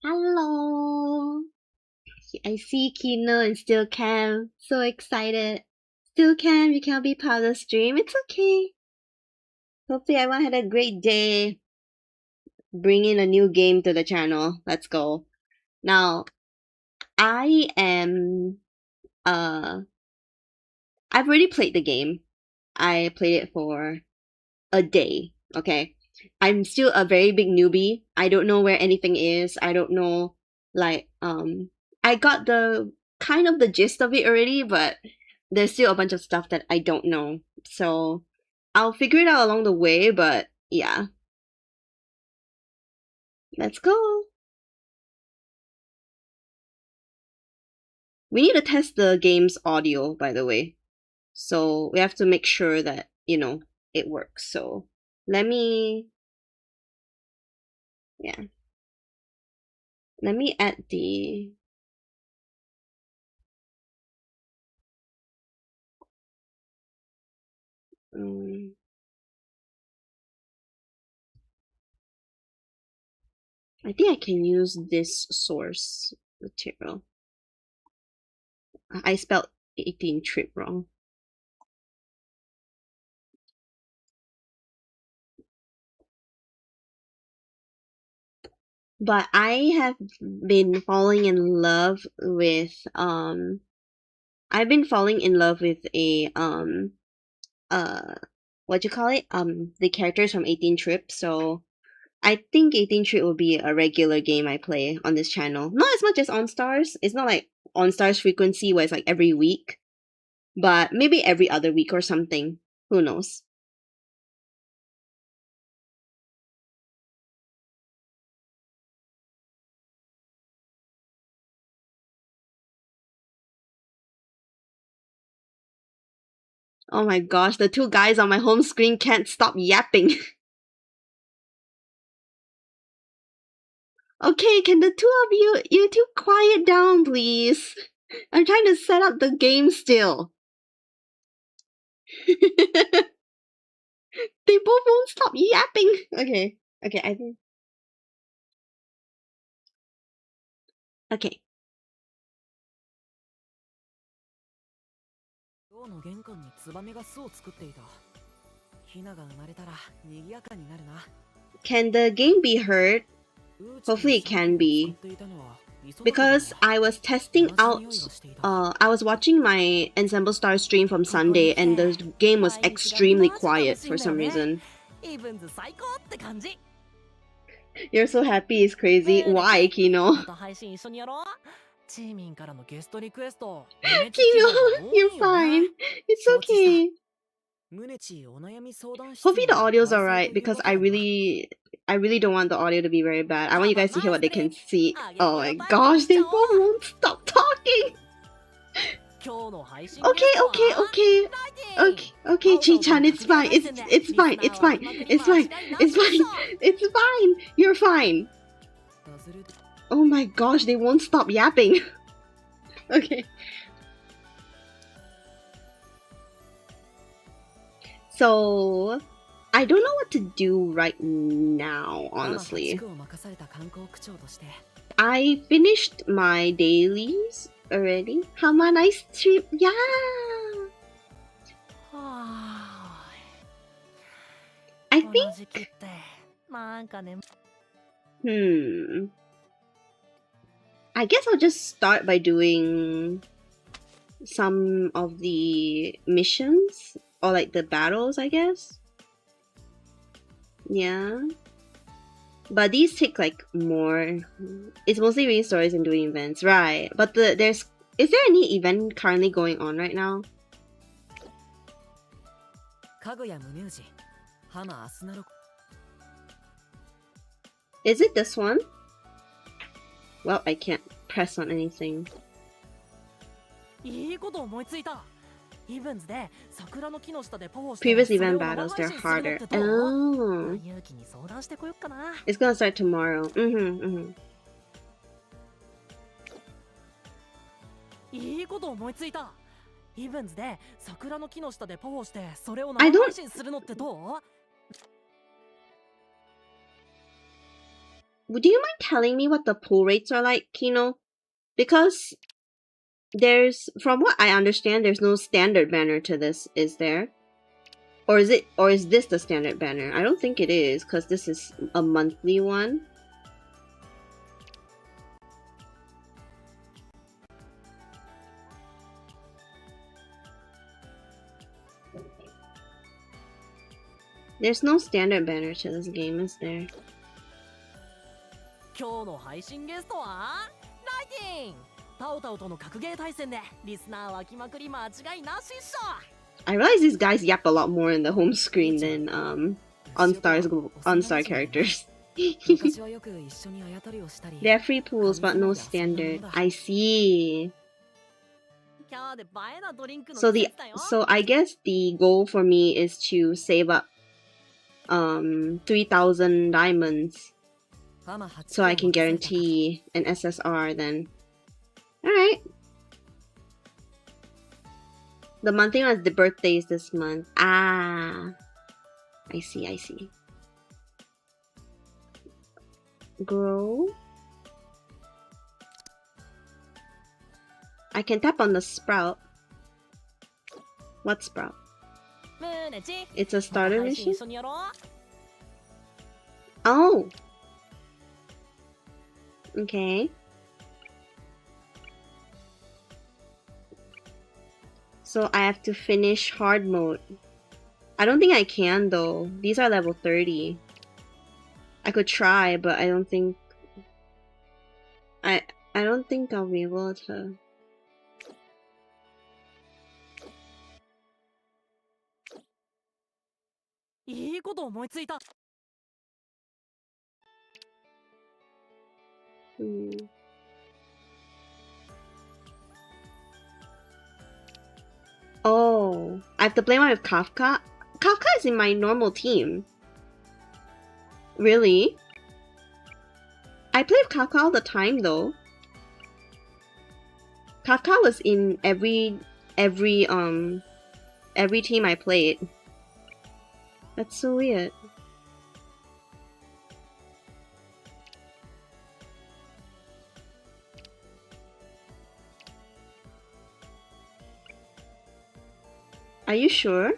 Hello. I see Kino and Still Cam. So excited. Still Cam, you cannot be part of the stream. It's okay. Hopefully everyone had a great day. Bringing a new game to the channel. Let's go. Now, I am I've already played the game. I played it for a day, okay? I'm still a very big newbie. I don't know where anything is. I don't know, like, I got the kind of the gist of it already, but there's still a bunch of stuff that I don't know. So I'll figure it out along the way, but yeah. Let's go. We need to test the game's audio, by the way. So we have to make sure that, it works. So let me, yeah. Let me add the I think I can use this source material. I spelled 18 trip wrong. But I have been falling in love with I've been falling in love with a what you call it? The characters from 18 Trip, so I think 18 Trip will be a regular game I play on this channel. Not as much as OnStars. It's not like OnStars frequency where it's like every week, but maybe every other week or something. Who knows? Oh my gosh, the two guys on my home screen can't stop yapping. Okay, can the two of you two quiet down, please? I'm trying to set up the game still. They both won't stop yapping. Okay, I think. Okay. 今日の玄関にツバメが巣を作っていた。ヒナが生まれたら賑やかになるな。Can the game be heard? Hopefully it can be. Because I was testing out, I was watching my Ensemble Star stream from Sunday and the game was extremely quiet for some reason. You're so happy, it's crazy. Why, Kino? Kino, you're fine. It's okay. Hopefully the audio's alright because I really don't want the audio to be very bad. I want you guys to hear what they can see. Oh my gosh, they both won't stop talking. Okay, Chi-chan, it's fine. It's fine. You're fine. Oh my gosh, they won't stop yapping. Okay. So, I don't know what to do right now, honestly. I finished my dailies already. Hama, nice trip. Yeah. I think. I guess I'll just start by doing some of the missions. Or like the battles, I guess. Yeah. But these take like more. It's mostly reading stories and doing events, right? But is there any event currently going on right now? Is it this one? Well, I can't press on anything. Previous event battles, they're harder. Oh. It's gonna start tomorrow. I don't... would you mind telling me what the pull rates are like, Kino? Because from what I understand, there's no standard banner to this, is there? Or is this the standard banner? I don't think it is, because this is a monthly one. There's no standard banner to this game, is there? 今日の配信ゲストはライティンタオタオとの格ゲー対戦でリスナー湧きまくり間違いなしっしょ I realize these guys yap a lot more in the home screen than OnStar characters. 昔はよく一緒にあやとりをしたり They're free pools, but no standard. I see. 今日で映えなドリンクの So 季節だよ I guess the goal for me is to save up 3,000 diamonds so I can guarantee an SSR then. Alright. The monthly one is the birthdays this month. Ah. I see. Grow. I can tap on the sprout. What sprout? It's a starter mission? Oh! Okay. So I have to finish hard mode. I don't think I can though. These are level 30. I could try, but I don't think I'll be able to. Oh, I have to play one with Kafka? Kafka is in my normal team. Really? I play with Kafka all the time though. Kafka was in every team I played. That's so weird. Are you sure?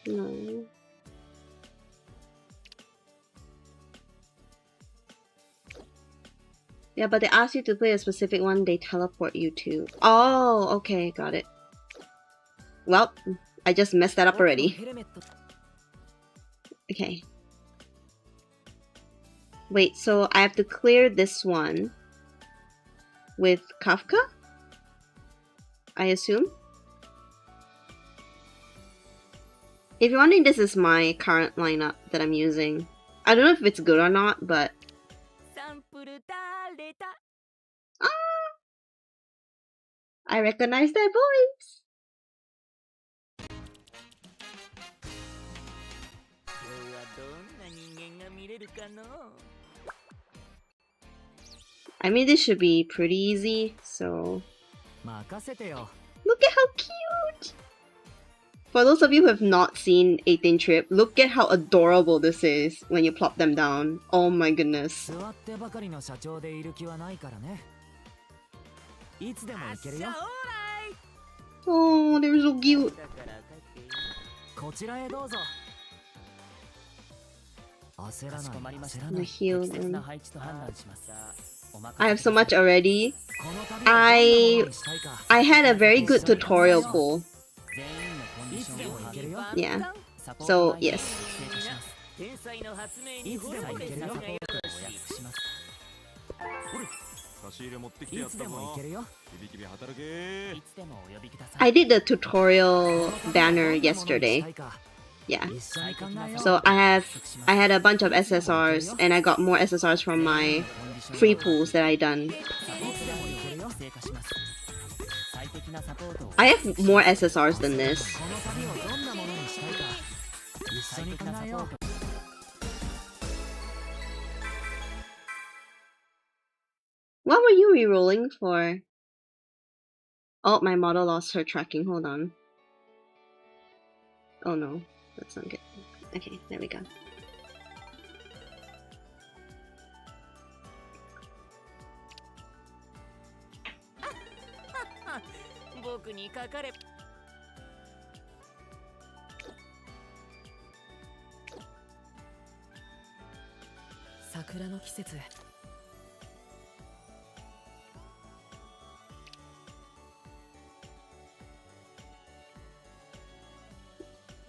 No. Yeah, but they ask you to play a specific one, they teleport you to. Oh, okay, got it. Well, I just messed that up already. Okay. Wait, so I have to clear this one with Kafka? I assume? If you're wondering, this is my current lineup that I'm using. I don't know if it's good or not, but... Ah! I recognize their voice! I mean, this should be pretty easy, so... Look at how cute! For those of you who have not seen 18 Trip, look at how adorable this is when you plop them down. Oh my goodness. Oh, they're so cute. The heal them. I have so much already. I had a very good tutorial pull. Yeah. So, yes. I did the tutorial banner yesterday. Yeah. So I had a bunch of SSRs and I got more SSRs from my free pools that I done. I have more SSRs than this. What were you re-rolling for? Oh, my model lost her tracking. Hold on. Oh no, that's not good. Okay, there we go.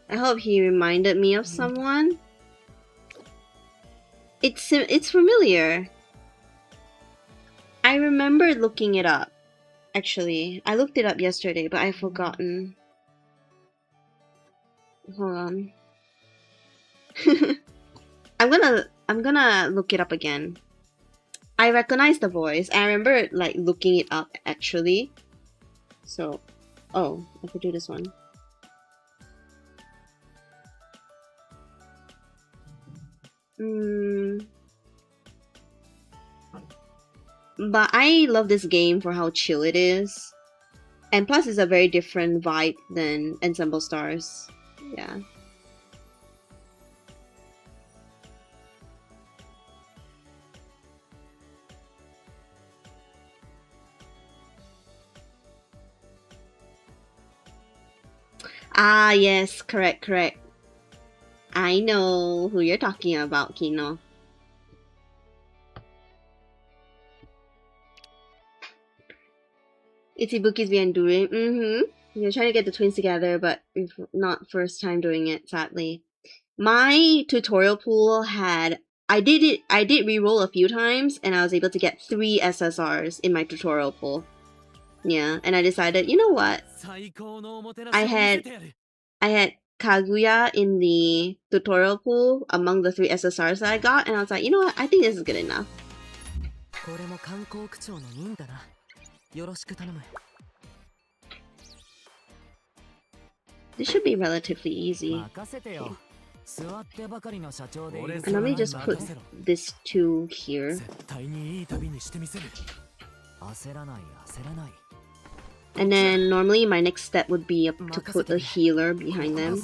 I hope he reminded me of someone. It's familiar. I remember looking it up. Actually, I looked it up yesterday, but I've forgotten. Hold on. I'm gonna look it up again. I recognize the voice. I remember like looking it up actually. So, oh, I could do this one. But I love this game for how chill it is. And plus it's a very different vibe than Ensemble Stars. Yeah. Ah, yes, correct. I know who you're talking about, Kino. Ichibuki's been doing. We're trying to get the twins together, but it's not first time doing it, sadly. My tutorial pool had. I did reroll a few times, and I was able to get 3 SSRs in my tutorial pool. Yeah, and I decided, you know what? I had Kaguya in the tutorial pool among the 3 SSRs that I got, and I was like, you know what? I think this is good enough. This should be relatively easy. Okay. I normally just put this 2 here. And then normally my next step would be to put a healer behind them.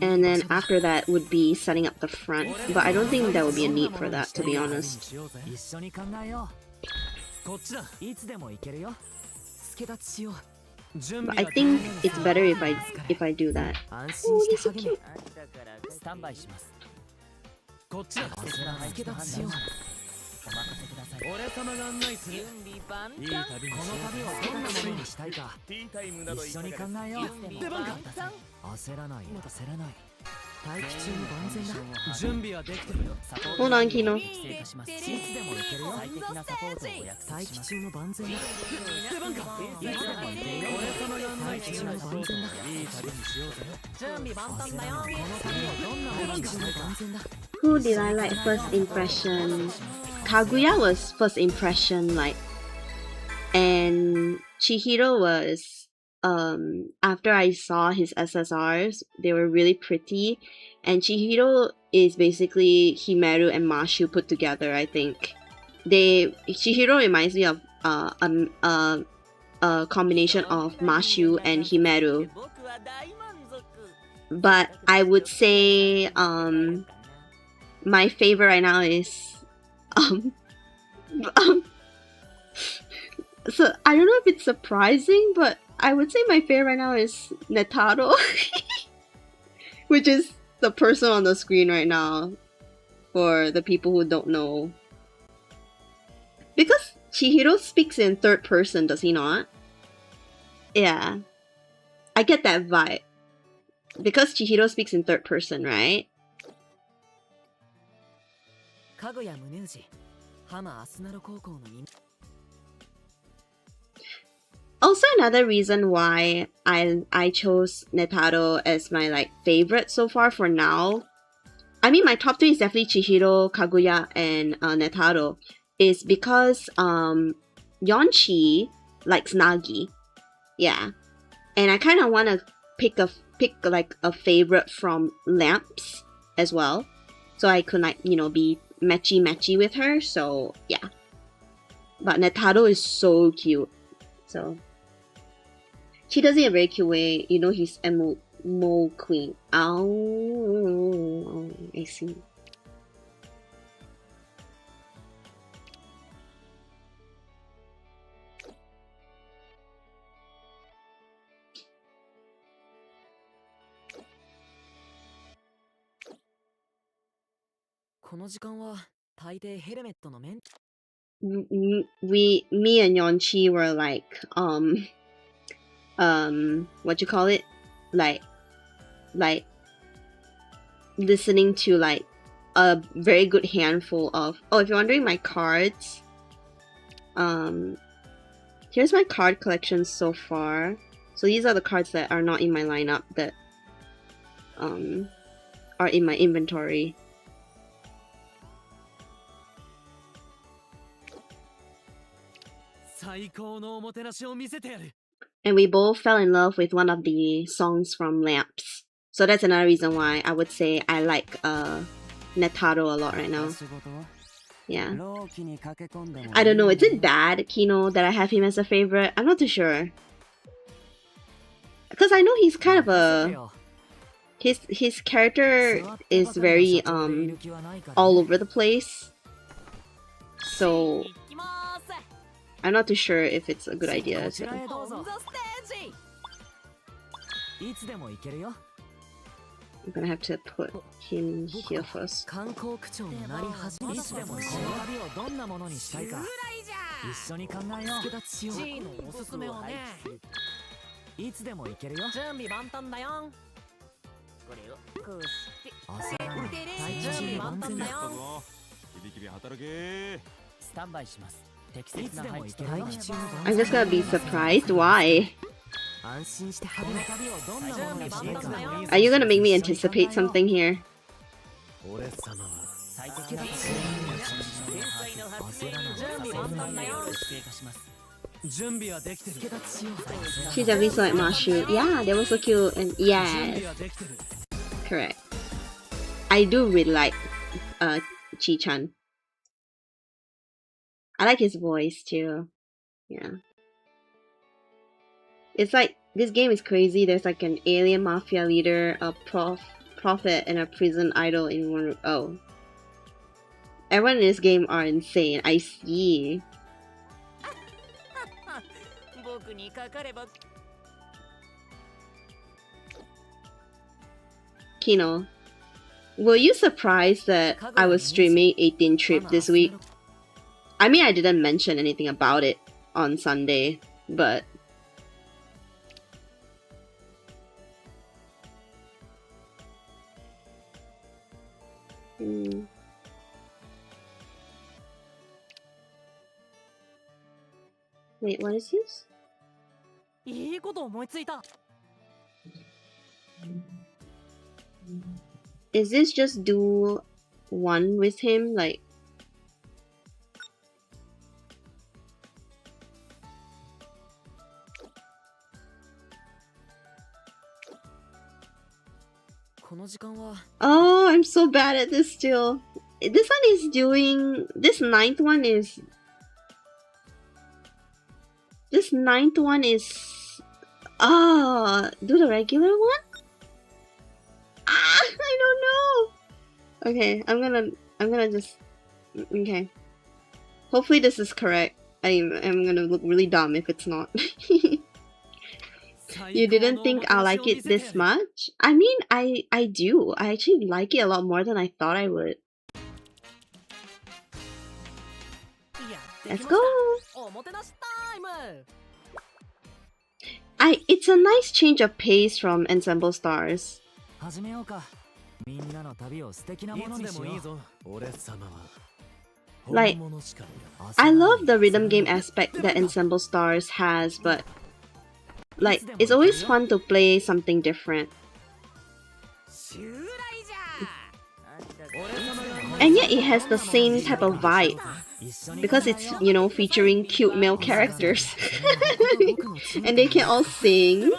And then after that would be setting up the front. But I don't think there would be a need for that, to be honest. But I think it's better if I do that. Oh, he's so cute. Hold on, Kino. Who did I like first impression? Kaguya was first impression, like, and Chihiro was after I saw his SSRs, they were really pretty, and Chihiro is basically Himeru and Mashu put together. I think Chihiro reminds me of a combination of Mashu and Himeru, but I would say my favorite right now is so I don't know if it's surprising, but I would say my favorite right now is Netaro, which is the person on the screen right now for the people who don't know. Because Chihiro speaks in third person, does he not? Yeah. I get that vibe. Because Chihiro speaks in third person, right? Also, another reason why I chose Netaro as my like favorite so far for now. I mean, my top 3 is definitely Chihiro, Kaguya, and Netaro. Is because Yonchi likes Nagi, yeah, and I kind of want to pick like a favorite from Lamps as well, so I could like be matchy with her. So yeah, but Netaro is so cute. So she does it in a very cute way. You know, he's emo queen. Oh, I see. Me and Yonchi were like, what you call it? Like listening to like a very good handful of, oh, if you're wondering my cards, here's my card collection so far. So these are the cards that are not in my lineup that are in my inventory. And we both fell in love with one of the songs from Lamps. So that's another reason why I would say I like Netaro a lot right now. Yeah. I don't know, is it bad, Kino, that I have him as a favorite? I'm not too sure. Because I know he's kind of a... His character is very all over the place. So I'm not too sure if it's a good idea. So. I'm gonna have to put him here first. I'm just gonna be surprised. Why? Are you gonna make me anticipate something here? She definitely saw like Mashu. Yeah, they were so cute. And yes, correct. I do really like Chi-chan. I like his voice too. Yeah. It's like, this game is crazy. There's like an alien mafia leader, a prophet, and a prison idol in one. Oh. Everyone in this game are insane. I see. Kino, were you surprised that I was streaming 18 Trip this week? I mean, I didn't mention anything about it on Sunday, but... Wait, what is this? Is this just do one with him? Like... Oh, I'm so bad at this still. This one is doing... This ninth one is... This ninth one is... do the regular one? I don't know. Okay, I'm gonna just... Okay. Hopefully this is correct. I'm gonna look really dumb if it's not. You didn't think I'll like it this much? I mean, I do. I actually like it a lot more than I thought I would. Let's go! It's a nice change of pace from Ensemble Stars. Like, I love the rhythm game aspect that Ensemble Stars has, but like, it's always fun to play something different. And yet it has the same type of vibe. Because it's, you know, featuring cute male characters. And they can all sing.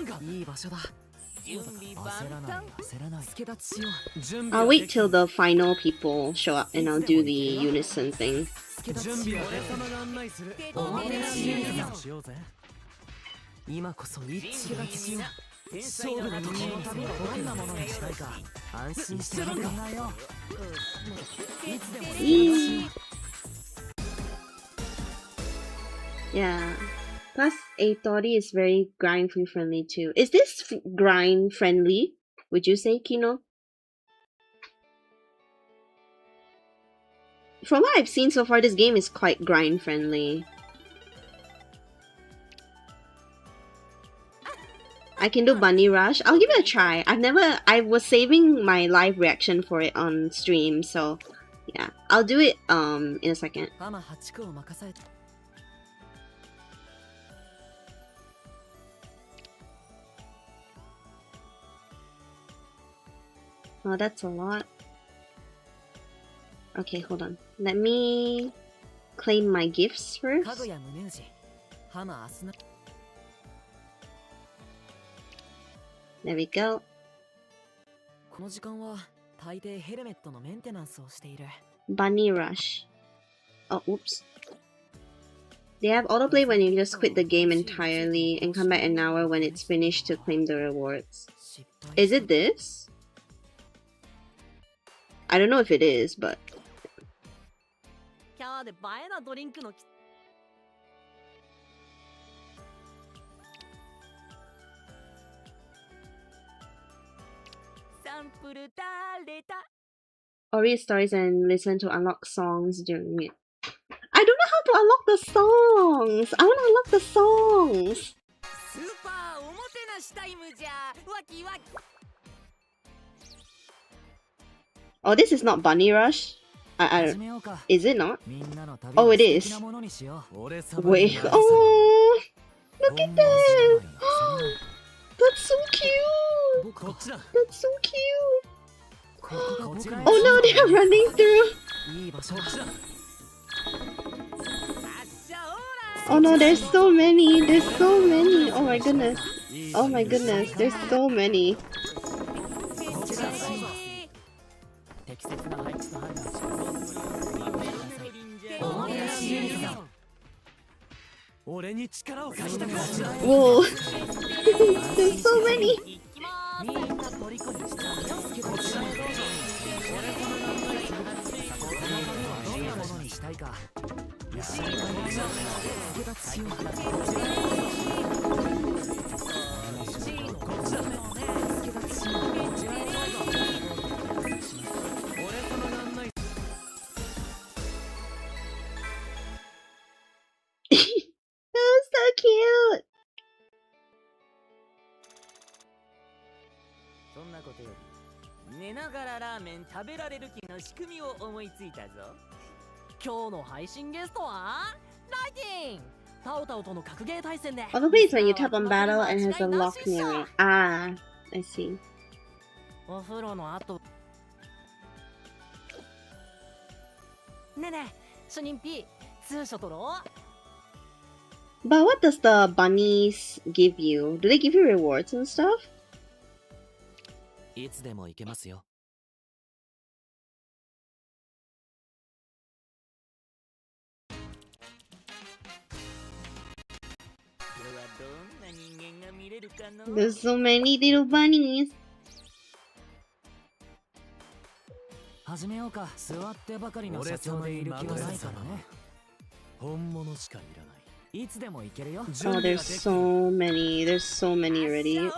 I'll wait till the final people show up and I'll do the unison thing. 今こそ一致が必要。勝負の時の旅をどんなものにしたいか安心して考えよう。いつでもいい。 Yeah. Plus, Atori is very grind free friendly too. Is this grind friendly? Would you say, Kino? From what I've seen so far, this game is quite grind friendly. I can do Bunny Rush. I'll give it a try. I was saving my live reaction for it on stream, so yeah. I'll do it in a second. Oh, that's a lot. Okay, hold on. Let me claim my gifts first. There we go. Bunny Rush. Oh, oops. They have autoplay when you just quit the game entirely and come back an hour when it's finished to claim the rewards. Is it this? I don't know if it is, but... Or read stories and listen to unlock songs during it. I don't know how to unlock the songs! I want to unlock the songs! Oh, this is not Bunny Rush? Is it not? Oh, it is. Wait. Oh! Look at that! That's so cute! That's so cute! Oh no, they're running through! Oh no, there's so many! There's so many! Oh my goodness! Oh my goodness, there's so many! Whoa! There's so many! So cute! Autoplay is when you tap on battle and has a lock near it. Ah, I see. But what does the bunnies give you? Do they give you rewards and stuff? There's so many little bunnies. Oh, there's so many. There's so many already.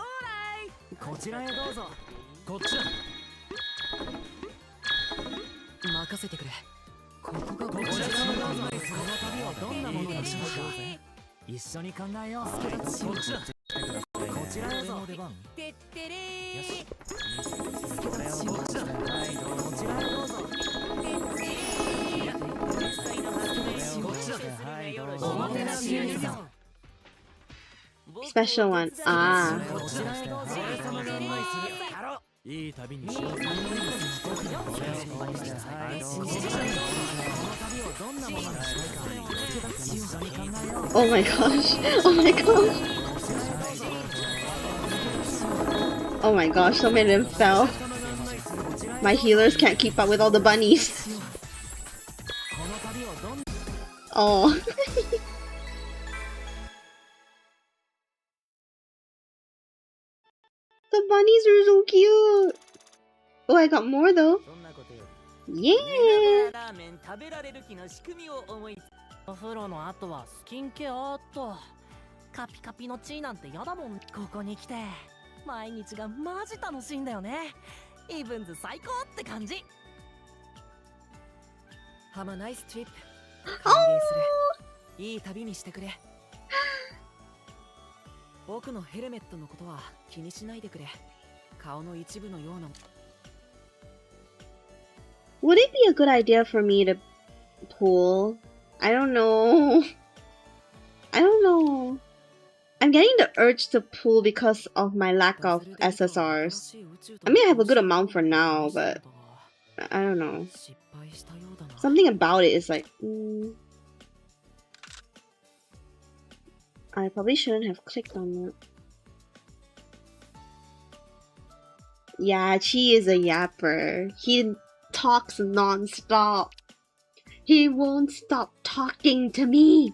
Special one. Ah. Oh my gosh. Oh my gosh. Oh my gosh, so many of them fell. My healers can't keep up with all the bunnies. Oh. The bunnies are so cute. Oh, I got more though. そんなことより Yeah. ラーメン食べられる気の仕組みを思いつお風呂の後はスキンケアっとカピカピのチーなんてやだもんここに来て毎日がマジ楽しいんだよねイブンズ最高って感じハマナイストリップ歓迎するいい旅にしてくれ僕のヘルメットのことは気にしないでくれ顔の一部のような Would it be a good idea for me to pull? I don't know. I don't know. I'm getting the urge to pull because of my lack of SSRs. I mean, I have a good amount for now, but I don't know. Something about it is like, I probably shouldn't have clicked on it. Yeah, Chi is a yapper. He talks non-stop. He won't stop talking to me.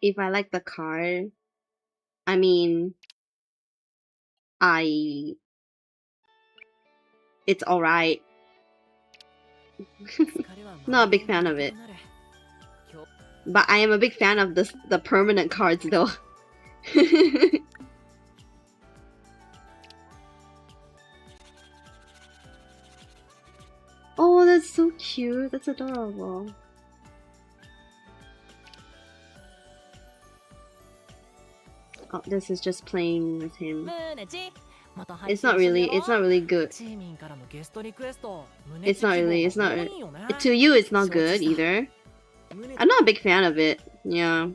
If I like the card, I mean, it's alright. Not a big fan of it. But I am a big fan of the permanent cards though. Oh, that's so cute. That's adorable. Oh, this is just playing with him. It's not really good. It's not to you it's not good either. I'm not a big fan of it. Yeah.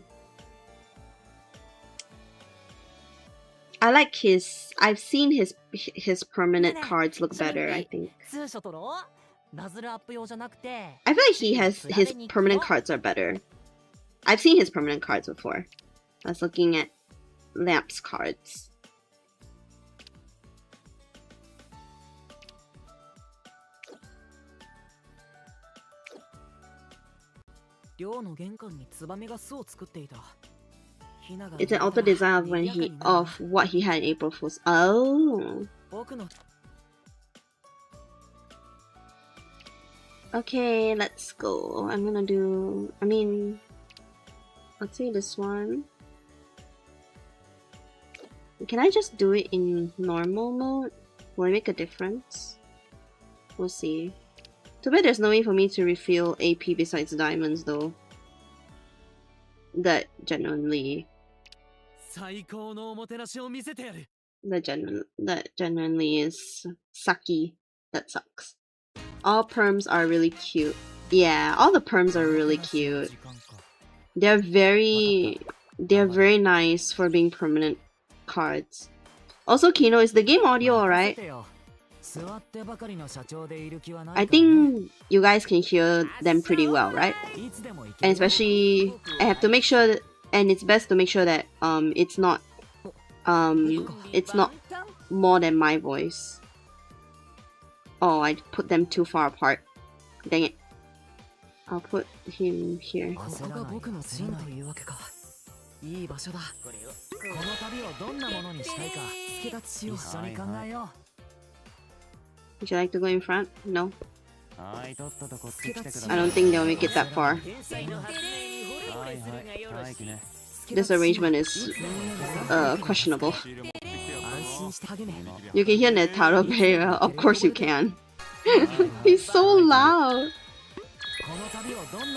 I like I've seen his permanent cards look better, I think. I feel like his permanent cards are better. I've seen his permanent cards before. I was looking at Lamp's cards. It's an auto design of what he had in April Fool's. Oh. Okay, let's go. I'm gonna do. Let's see this one. Can I just do it in normal mode? Will it make a difference? We'll see. Too bad there's no way for me to refill AP besides diamonds though. That genuinely is sucky. That sucks. All perms are really cute. Yeah, all the perms are really cute. They're very nice for being permanent cards. Also, Kino, is the game audio alright? I think you guys can hear them pretty well, right? And especially, I have to make sure that, and it's best to make sure that it's not more than my voice. Oh, I put them too far apart. Dang it. I'll put him here. Would you like to go in front? No. I don't think they'll make it that far. This arrangement is questionable. You can hear Netaro very well. Of course you can. He's so loud.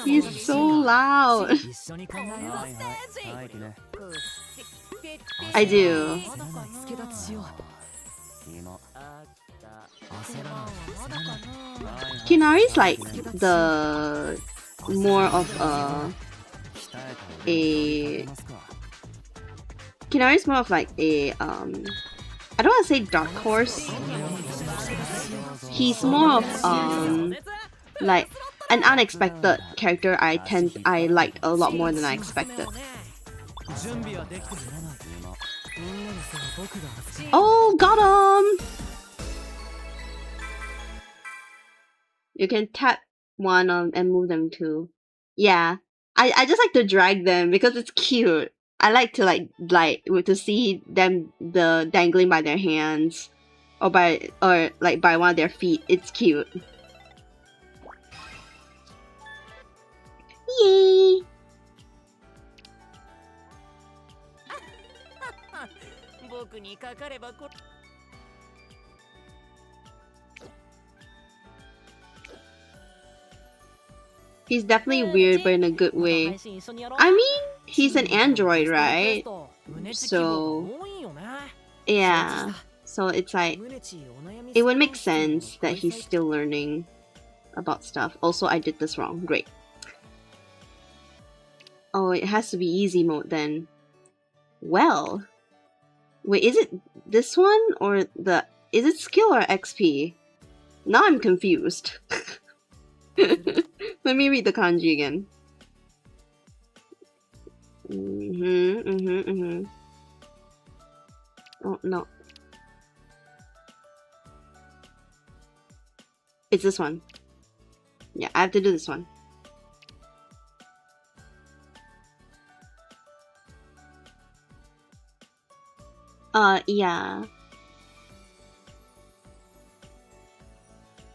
He's so loud. I do. Kinari's like the more of a a Kinari's more of like a I don't want to say dark horse. He's more of like an unexpected character. I liked a lot more than I expected. Oh, got him! You can tap one on and move them too. Yeah, I just like to drag them because it's cute. I like to to see them dangling by their hands or by one of their feet. It's cute. Yay! He's definitely weird, but in a good way. I mean, he's an android, right? So, yeah. So it's like, it would make sense that he's still learning about stuff. Also, I did this wrong. Great. Oh, it has to be easy mode then. Well. Wait, is it this one or is it skill or XP? Now I'm confused. Let me read the kanji again. Oh, no. It's this one. Yeah, I have to do this one. Yeah.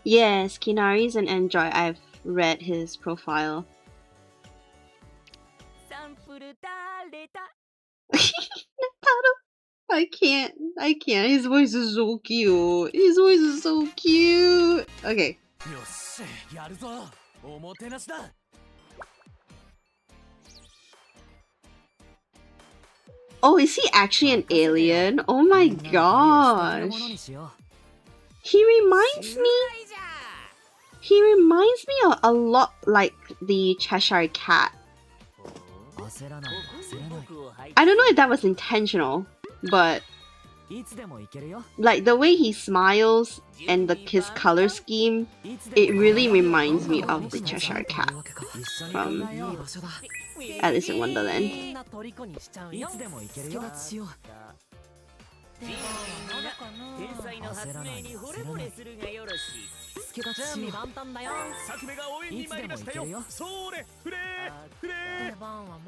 Yes, Kinari's an android. I've read his profile. I can't. His voice is so cute. Okay. Oh, is he actually an alien? Oh my gosh. He reminds me a lot like the Cheshire Cat. I don't know if that was intentional, but like the way he smiles and his color scheme, it really reminds me of the Cheshire Cat from Alice in Wonderland.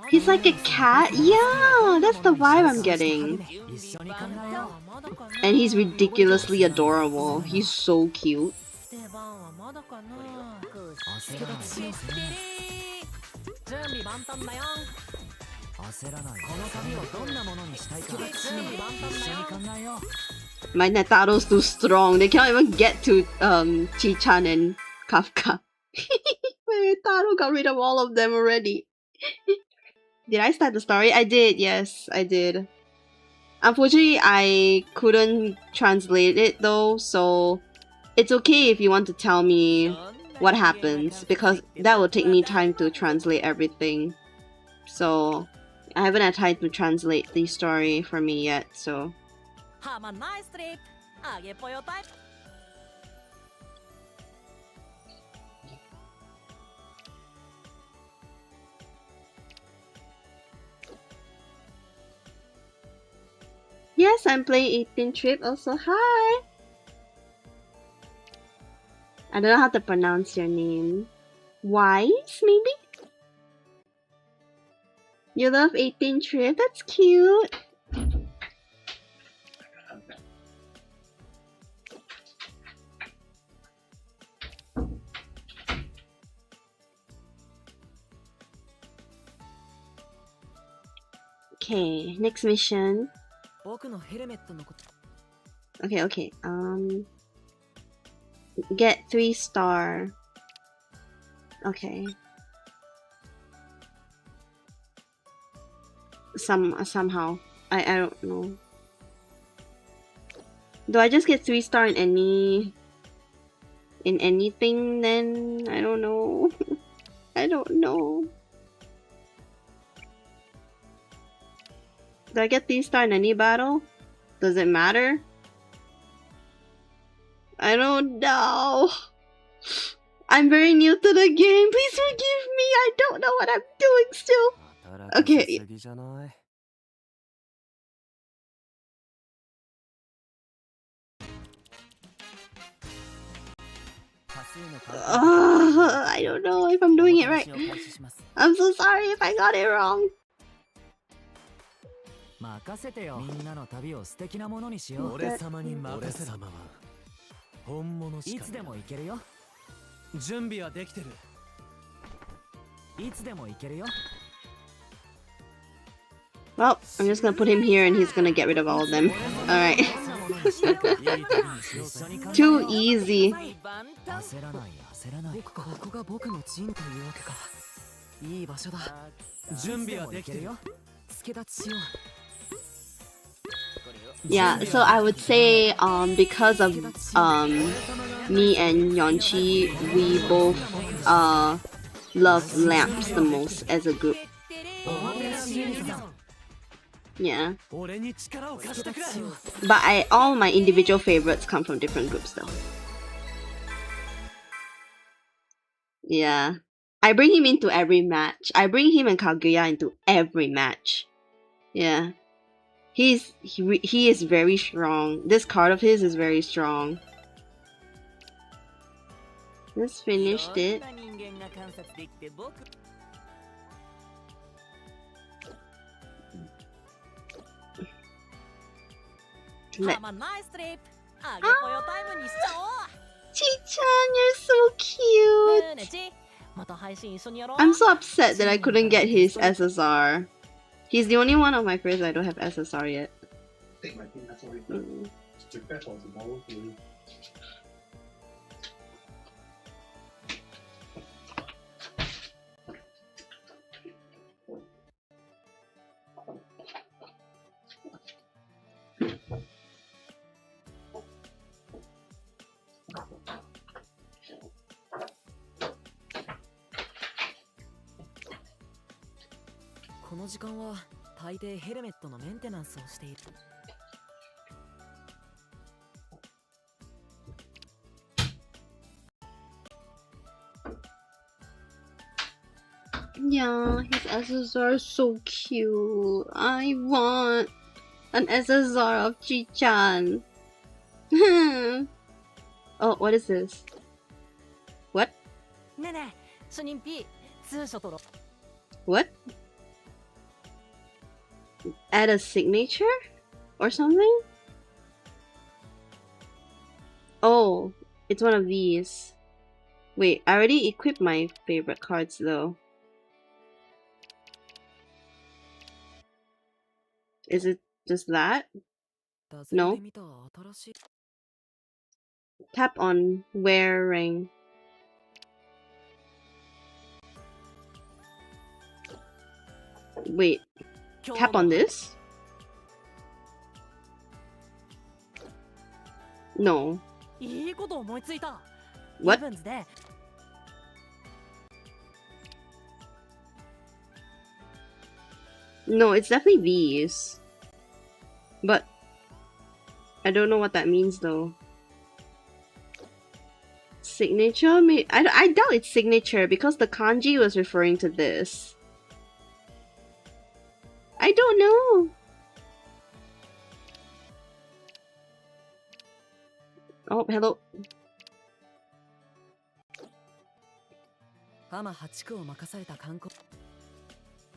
He's like a cat? Yeah, that's the vibe I'm getting. And he's ridiculously adorable. He's so cute. My Netaro's too strong. They can't even get to Chi-chan and Kafka. My Netaro got rid of all of them already. Did I start the story? I did, yes, I did. Unfortunately, I couldn't translate it though, so it's okay if you want to tell me what happens, because that will take me time to translate everything. So I haven't had time to translate the story for me yet, so. Yes, I'm playing 18 Trip also. Hi! I don't know how to pronounce your name. Wise, maybe? You love 18 Trip? That's cute! Okay, next mission. Okay. Get 3-star. Okay. Somehow. I don't know. Do I just get 3-star in anything then? I don't know. I don't know. Do I get 3-star in any battle? Does it matter? I don't know. I'm very new to the game. Please forgive me. I don't know what I'm doing still. Okay. I don't know if I'm doing it right. I'm so sorry if I got it wrong. 任せてよ。みんなの旅を素敵なものにしよう。俺様に任せる。俺様は本物しか。いつでも行けるよ。準備はできてる。いつでも行けるよ。Well, I'm just gonna put him here and he's gonna get rid of all of them. Alright. Too easy. 焦らない焦らない。ここが僕の陣というわけか。いい場所だ。準備はできてるよ。助立ちしよう。Yeah, so I would say because of me and Yeonchi, we both love lamps the most as a group. Yeah. But all my individual favorites come from different groups though. Yeah. I bring him into every match. I bring him and Kaguya into every match. Yeah. He is very strong. This card of his is very strong. Just finished it. Chi-chan, you're so cute. I'm so upset that I couldn't get his SSR. He's the only one of my friends I don't have SSR yet. Mm. この時間は大抵ヘルメットのメンテナンスをしている。Yeah, his SSR is so cute. I want an SSR of Chi-chan. Oh, what is this? What? ねえねえ、主任 P、通所とろ。What? Add a signature? Or something? Oh, it's one of these. Wait, I already equipped my favorite cards though. Is it just that? No. Tap on wearing. Wait. Tap on this? No. What? No, it's definitely these. But I don't know what that means though. Signature? I doubt it's signature because the kanji was referring to this. I don't know. Oh, hello.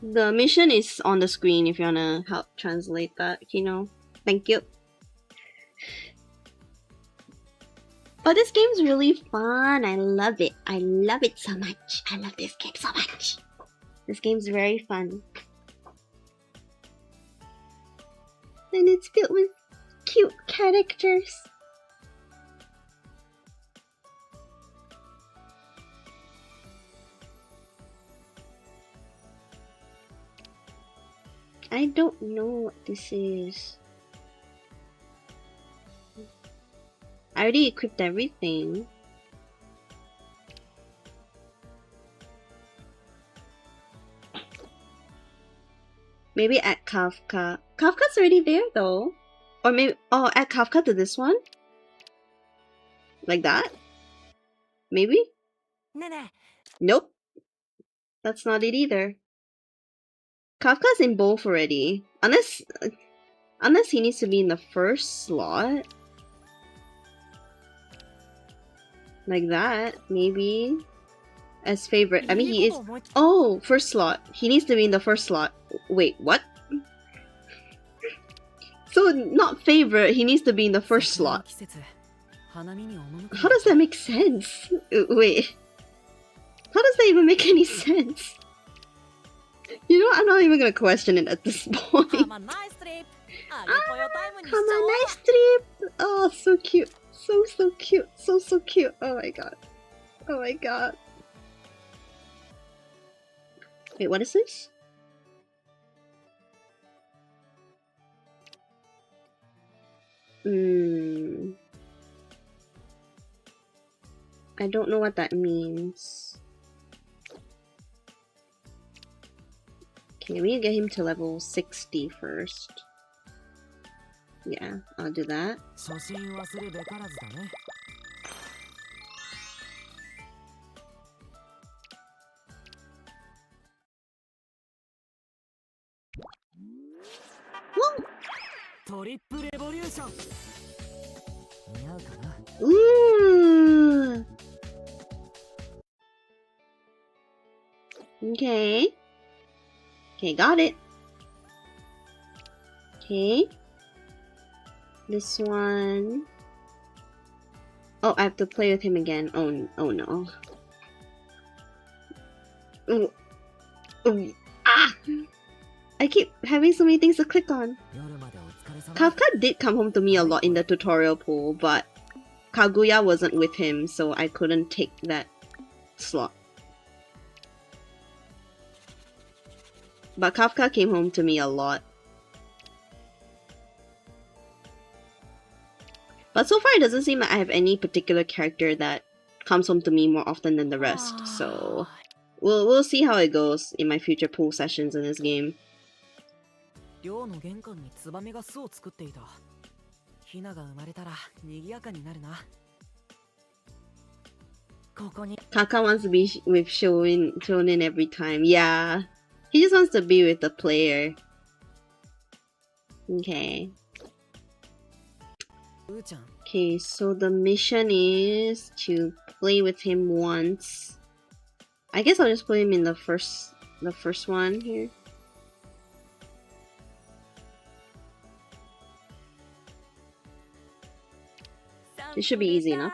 The mission is on the screen if you wanna help translate that, Kino. Thank you. But this game's really fun. I love it. I love it so much. I love this game so much. This game's very fun. And it's filled with cute characters. I don't know what this is. I already equipped everything. Maybe add Kafka. Kafka's already there though. Or maybe, oh, add Kafka to this one? Like that? Maybe? Nope. That's not it either. Kafka's in both already. Unless he needs to be in the first slot. Like that, maybe. As favorite. I mean, he is... Oh, first slot. He needs to be in the first slot. Wait, what? So, not favorite, he needs to be in the first slot. How does that make sense? Wait. How does that even make any sense? You know, I'm not even gonna question it at this point. Come on, nice trip! Oh, so cute. So cute. So cute. Oh my god. Oh my god. Wait, what is this? I don't know what that means. Okay, we need to get him to level 60 first. Yeah, I'll do that. Ooh. Okay. Okay, got it. Okay. This one. Oh, I have to play with him again. Oh no. Ooh. Ooh. Ah! I keep having so many things to click on. Kafka did come home to me a lot in the tutorial pool, but Kaguya wasn't with him, so I couldn't take that slot. But Kafka came home to me a lot. But so far it doesn't seem like I have any particular character that comes home to me more often than the rest, so we'll see how it goes in my future pool sessions in this game. Kaka wants to be with Shonin every time. Yeah. He just wants to be with the player. Okay. Okay, so the mission is to play with him once. I guess I'll just put him in the first one here. It should be easy enough.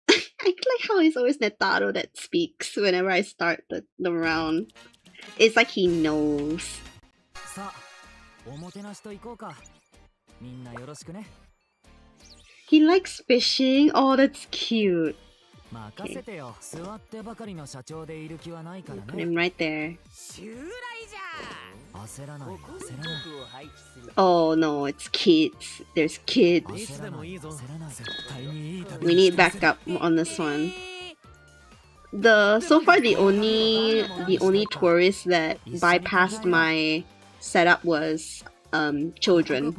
I like how it's always Netaro that speaks whenever I start the round. It's like he knows. He likes fishing. Oh, that's cute. Okay. Put him right there. Oh no, it's kids. There's kids. We need backup on this one. So far the only tourist that bypassed my setup was children.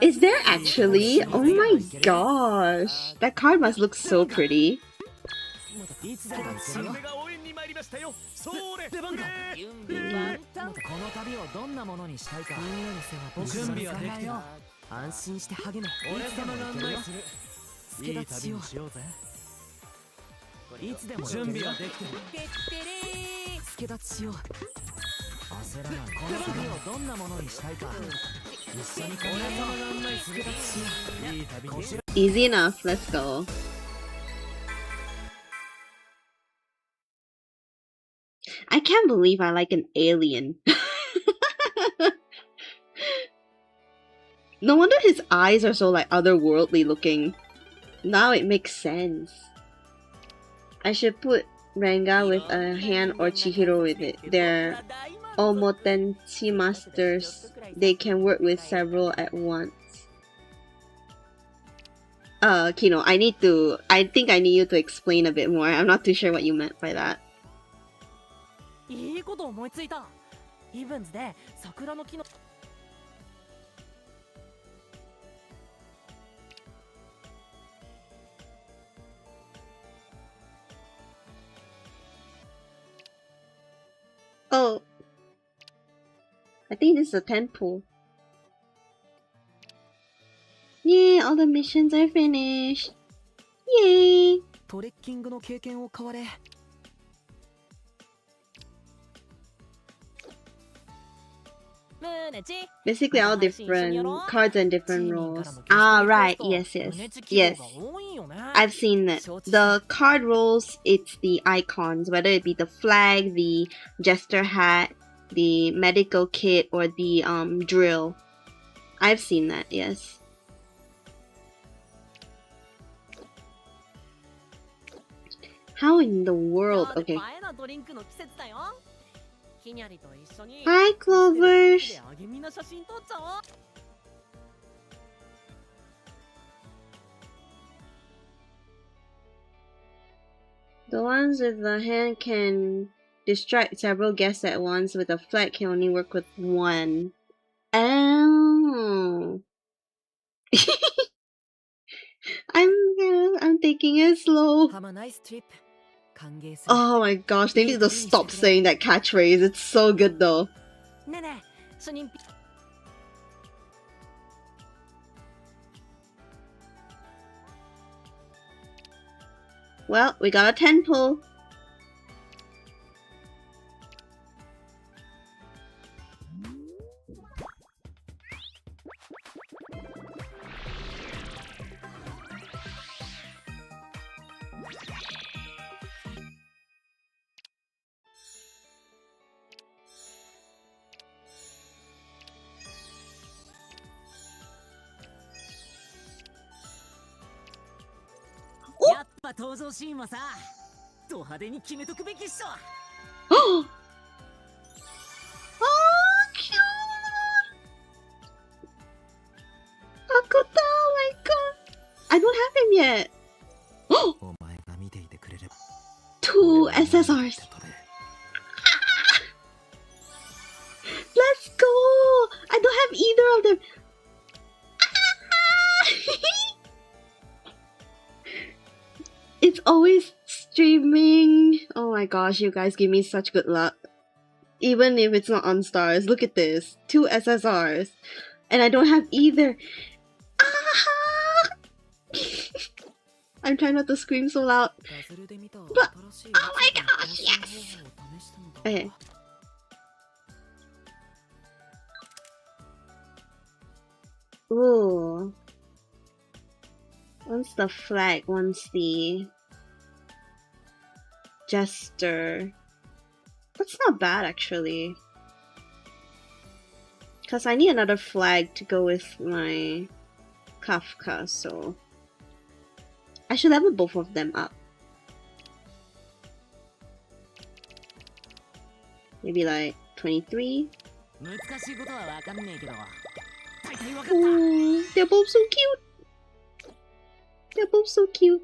Is there actually? Oh my gosh, that card must look so pretty. Easy enough, let's go. I can't believe I like an alien. No wonder his eyes are so like otherworldly looking. Now it makes sense. I should put Ranga with a hand or Chihiro with it. They're Omotenchi masters. They can work with several at once. Kino, I think I need you to explain a bit more. I'm not too sure what you meant by that. いいこと思いついた。イブンズで桜の木の Oh, I think this is a tent pool. Yay, all the missions are finished. Yay! トレッキングの経験を買われ。 Basically all different cards and different roles. Ah, right. Yes. I've seen it. The card roles, it's the icons, whether it be the flag, the jester hat, the medical kit, or the drill. I've seen that, yes. How in the world? Okay. Hi, Clovers! The ones with the hand can distract several guests at once. With a flag can only work with one. Oh. I'm taking it slow. Oh my gosh, they need to stop saying that catchphrase. It's so good though. Well, we got a 10 pull. Oh, cute! Akuta, oh my god! I don't have him yet! Oh! 2 SSRs! Let's go! I don't have either of them! It's always streaming. Oh my gosh, you guys give me such good luck. Even if it's not on stars. Look at this. 2 SSRs. And I don't have either. I'm trying not to scream so loud. But, oh my gosh, yes! Okay. Ooh. Once the flag, once the jester. That's not bad actually. Because I need another flag to go with my Kafka, so I should level both of them up. Maybe like 23. Ooh, they're both so cute. They're both so cute.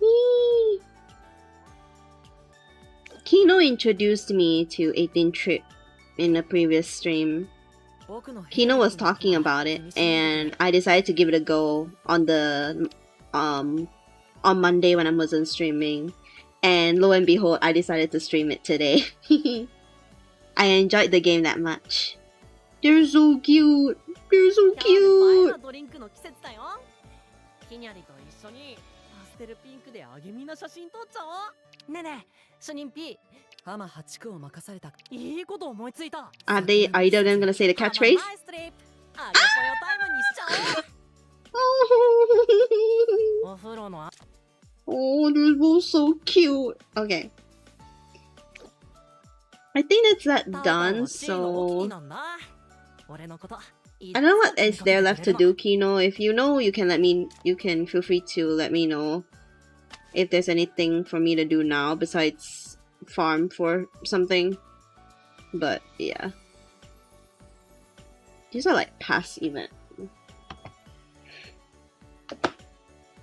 Whee! Kino introduced me to 18 Trip in a previous stream. Kino was talking about it, and I decided to give it a go on the on Monday when I wasn't streaming. And lo and behold, I decided to stream it today. I enjoyed the game that much. They're so cute. They're so cute. Are either of them gonna say the catchphrase? Oh, they're both so cute. Okay. I think that's that done, so I don't know what is there left to do, Kino. If you know, you can feel free to let me know if there's anything for me to do now besides farm for something. But yeah. These are like past event.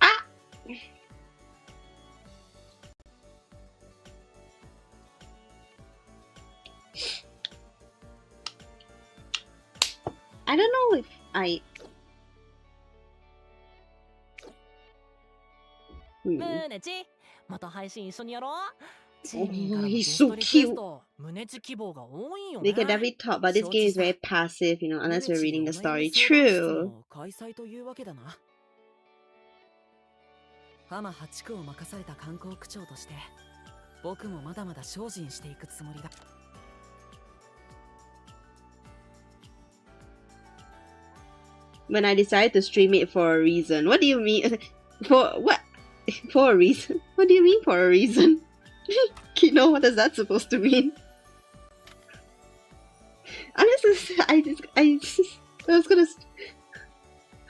Ah! I don't know if I... Oh, he's so cute! They can definitely talk, but this game is very passive, you know, unless we're reading the story. True! 浜8区を任された観光区長として僕もまだまだ精進していくつもりだ When I decided to stream it for a reason. What do you mean? For what? For a reason? What do you mean for a reason? Kino, what is that supposed to mean? I was gonna...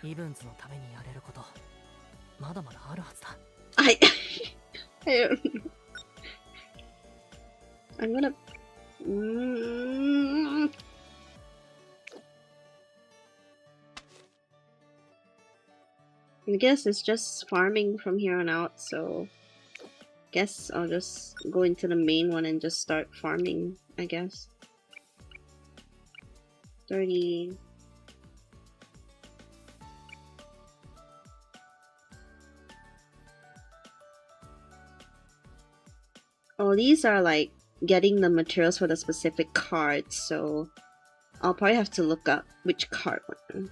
イブンズのためにやれることまだまだあるはずだ I don't know. I'm gonna... I guess it's just farming from here on out, so... Guess I'll just go into the main one and just start farming, I guess. 30... Oh, these are like getting the materials for the specific cards, so I'll probably have to look up which card one.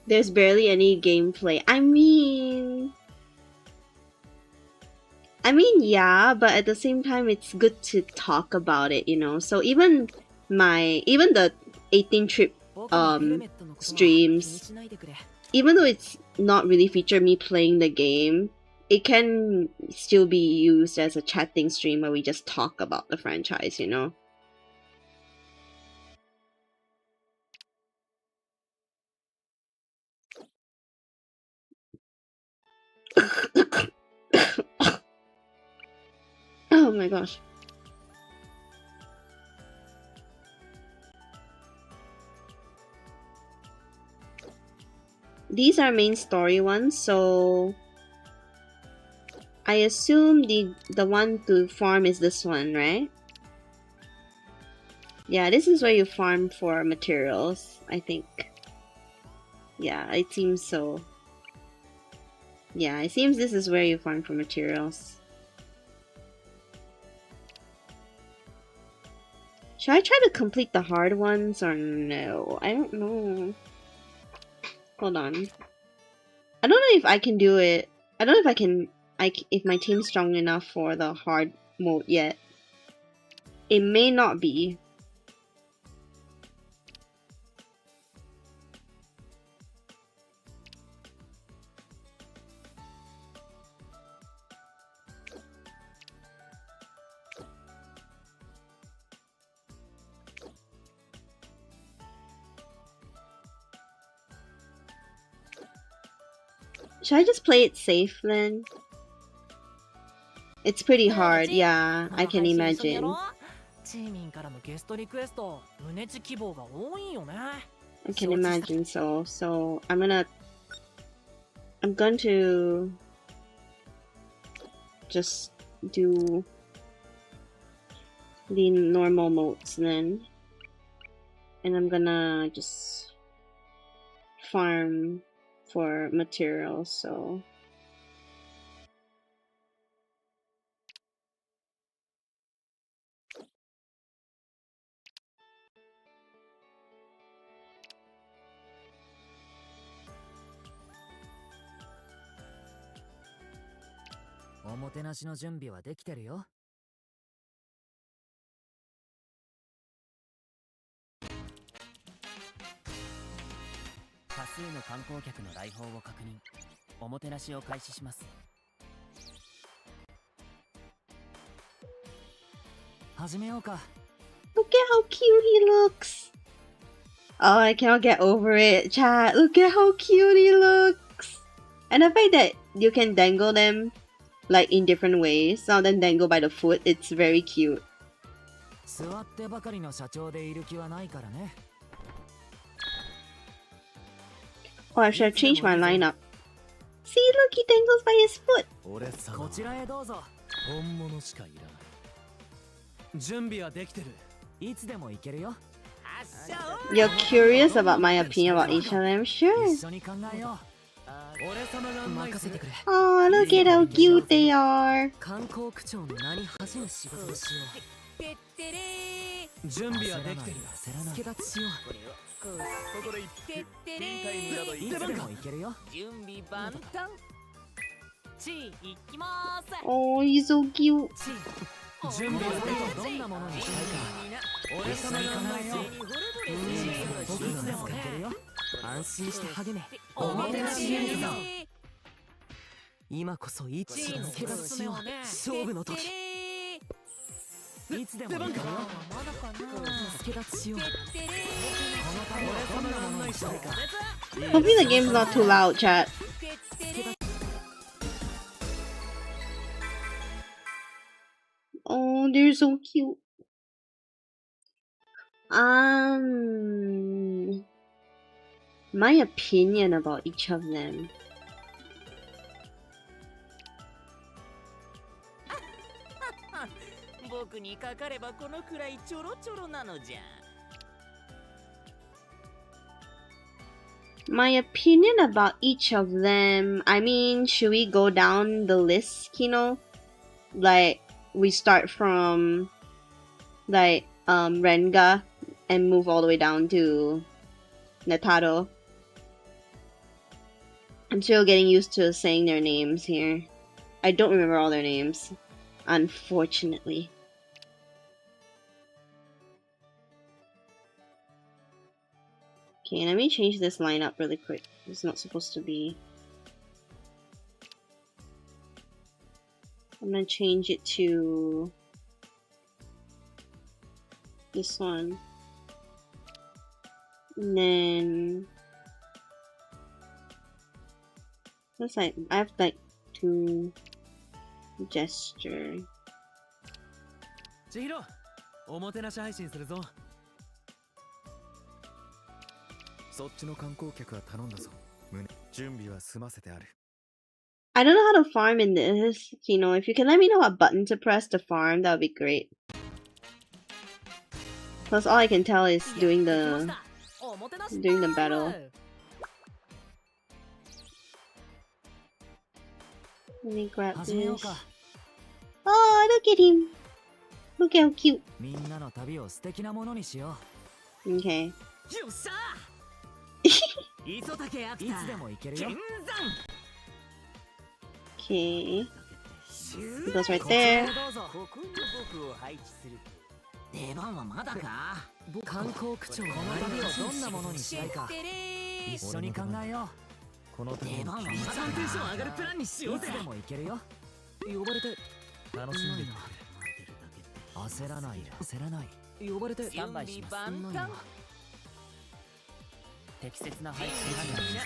There's barely any gameplay. I mean, yeah, but at the same time, it's good to talk about it, you know. So even the 18 trip streams, even though it's not really featured me playing the game, it can still be used as a chatting stream where we just talk about the franchise, you know. Oh my gosh. These are main story ones, so I assume the one to farm is this one, right? Yeah, this is where you farm for materials, I think. Yeah, it seems so. Yeah, it seems this is where you farm for materials. Should I try to complete the hard ones or no? I don't know. Hold on. I don't know if I can do it. I don't know if I can... if my team's strong enough for the hard mode yet. It may not be. Should I just play it safe then? It's pretty hard, yeah, I can imagine. I can imagine so. So I'm going to just do the normal modes then. And I'm gonna just farm for materials, so 始めようか。 Look at how cute he looks. Oh, I cannot get over it, chat. Look at how cute he looks. And the fact that you can dangle them like in different ways. Some of them dangle by the foot. It's very cute. 座ってばかりの社長でいる気はないからね。 Oh, I should have changed my lineup. See, look, he dangles by his foot. 俺様こちらへどうぞ。本物しかいらない。準備はできてる。いつでも行けるよ。 You're curious about my opinion about each of them? Sure. 一緒に考えよう。俺様が任せてくれ。 Oh, look at how cute they are. 観光区長の名に恥じぬ仕事をしよう。準備はできてる。焦らない。助立ちしよう。ここで一いつでも行けるよ。準備万端。チー行きまーす。 Oh, he's so cute. チー。準備はできどんなものにしたいか。俺様が考えよう。僕がいつでも行けるよ。安心して励め。おもてなしユニゾン。今こそ一致の助立ちしよう。勝負の時。いつでも行けるよ。助立ちしよう。この旅はどんなものにしたいか。 Hopefully the game's not too loud, chat. Oh, they're so cute. My opinion about each of them. 僕にかかればこのくらいちょろちょろなのじゃ。 My opinion about each of them. I mean, should we go down the list, Kino? Like, we start from, like, Renga and move all the way down to Netaro. I'm still getting used to saying their names here. I don't remember all their names, unfortunately. Okay, let me change this lineup really quick. It's not supposed to be. I'm gonna change it to this one. And then looks like I have like to gesture. 千尋、おもてなし配信するぞ。そっちの観光客は頼んだぞ。準備は済ませてある。I don't know how to farm in this. You know, if you can let me know what button to press to farm, that would be great. Plus, all I can tell is doing the battle. Let me grab 始めよう this. か。 Oh, look at him! Look how cute. みんなの旅を素敵なものにしよ Okay. よっしゃー磯竹アクターいつでも行けるよ剣 Okay. 山 It goes right こちらへ there. どうぞ。ここに僕を配置すると出番はまだか観光区長の旅をどんなものにしたいか。一緒に考えよこの出番はまだテンション上がるプランにしう。よぜいうつでも行けるよ。呼ばれて楽しんでる。焦らない焦らない。呼ばれてスタンバイします。準備万端適切な配置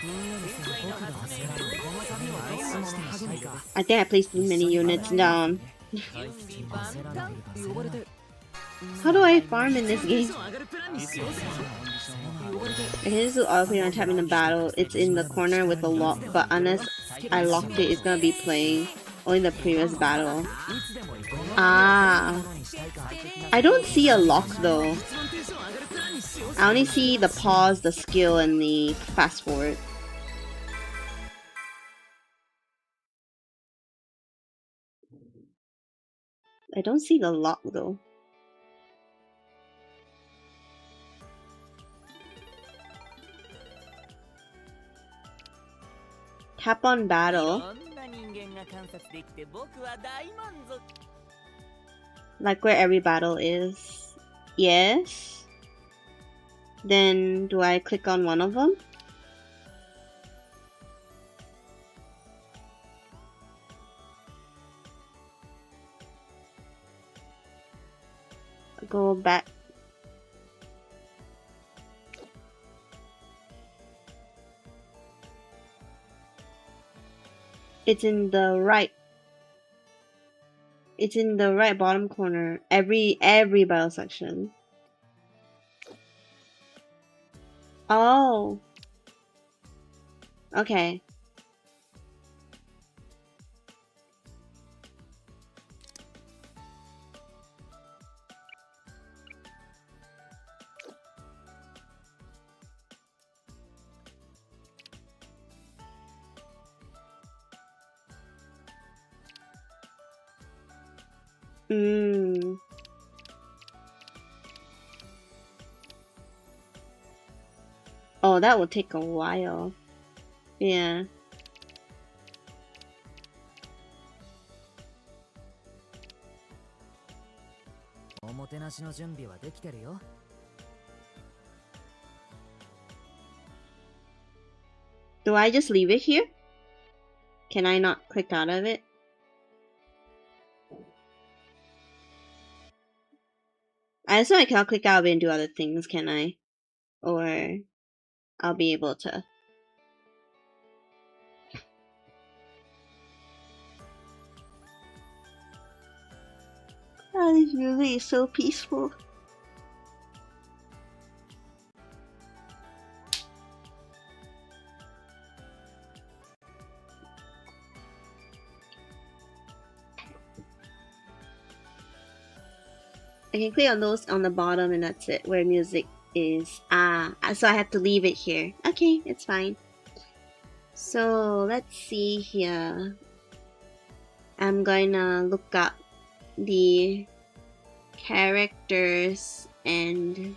みんなにする僕が焦らない。この旅をどんなものにしたいか。 I think I placed too many units down. 焦らない呼ばれて How do I farm in this テン game? ション上がるプランにしようぜ I can just do autoplay on tapping the battle. It's in the corner with the lock, but unless I locked it, it's gonna be playing only the previous battle. いつでも行けるよ。 Ah, ものにしたいか。 I don't see a lock though. 一番テンション上がるプランにしようぜ I only see the pause, the skill, and the fast forward. I don't see the lock though. Tap on battle. こんな人間が観察できて僕は大満足 Like where every battle is. Yes. Then do I click on one of them? go back. It's in the right. It's in the right bottom corner. Every battle section. Oh. Okay. Mm. Oh, that will take a while. Yeah. おもてなしの準備はできてるよ。Do I just leave it here? Can I not click out of it? I assume I cannot click out of it and do other things, can I? Or I'll be able to. Oh, this music is so peaceful. I can click on those on the bottom and that's it, where music is. Ah, so I have to leave it here. Okay, it's fine. So let's see here. I'm gonna look up the characters and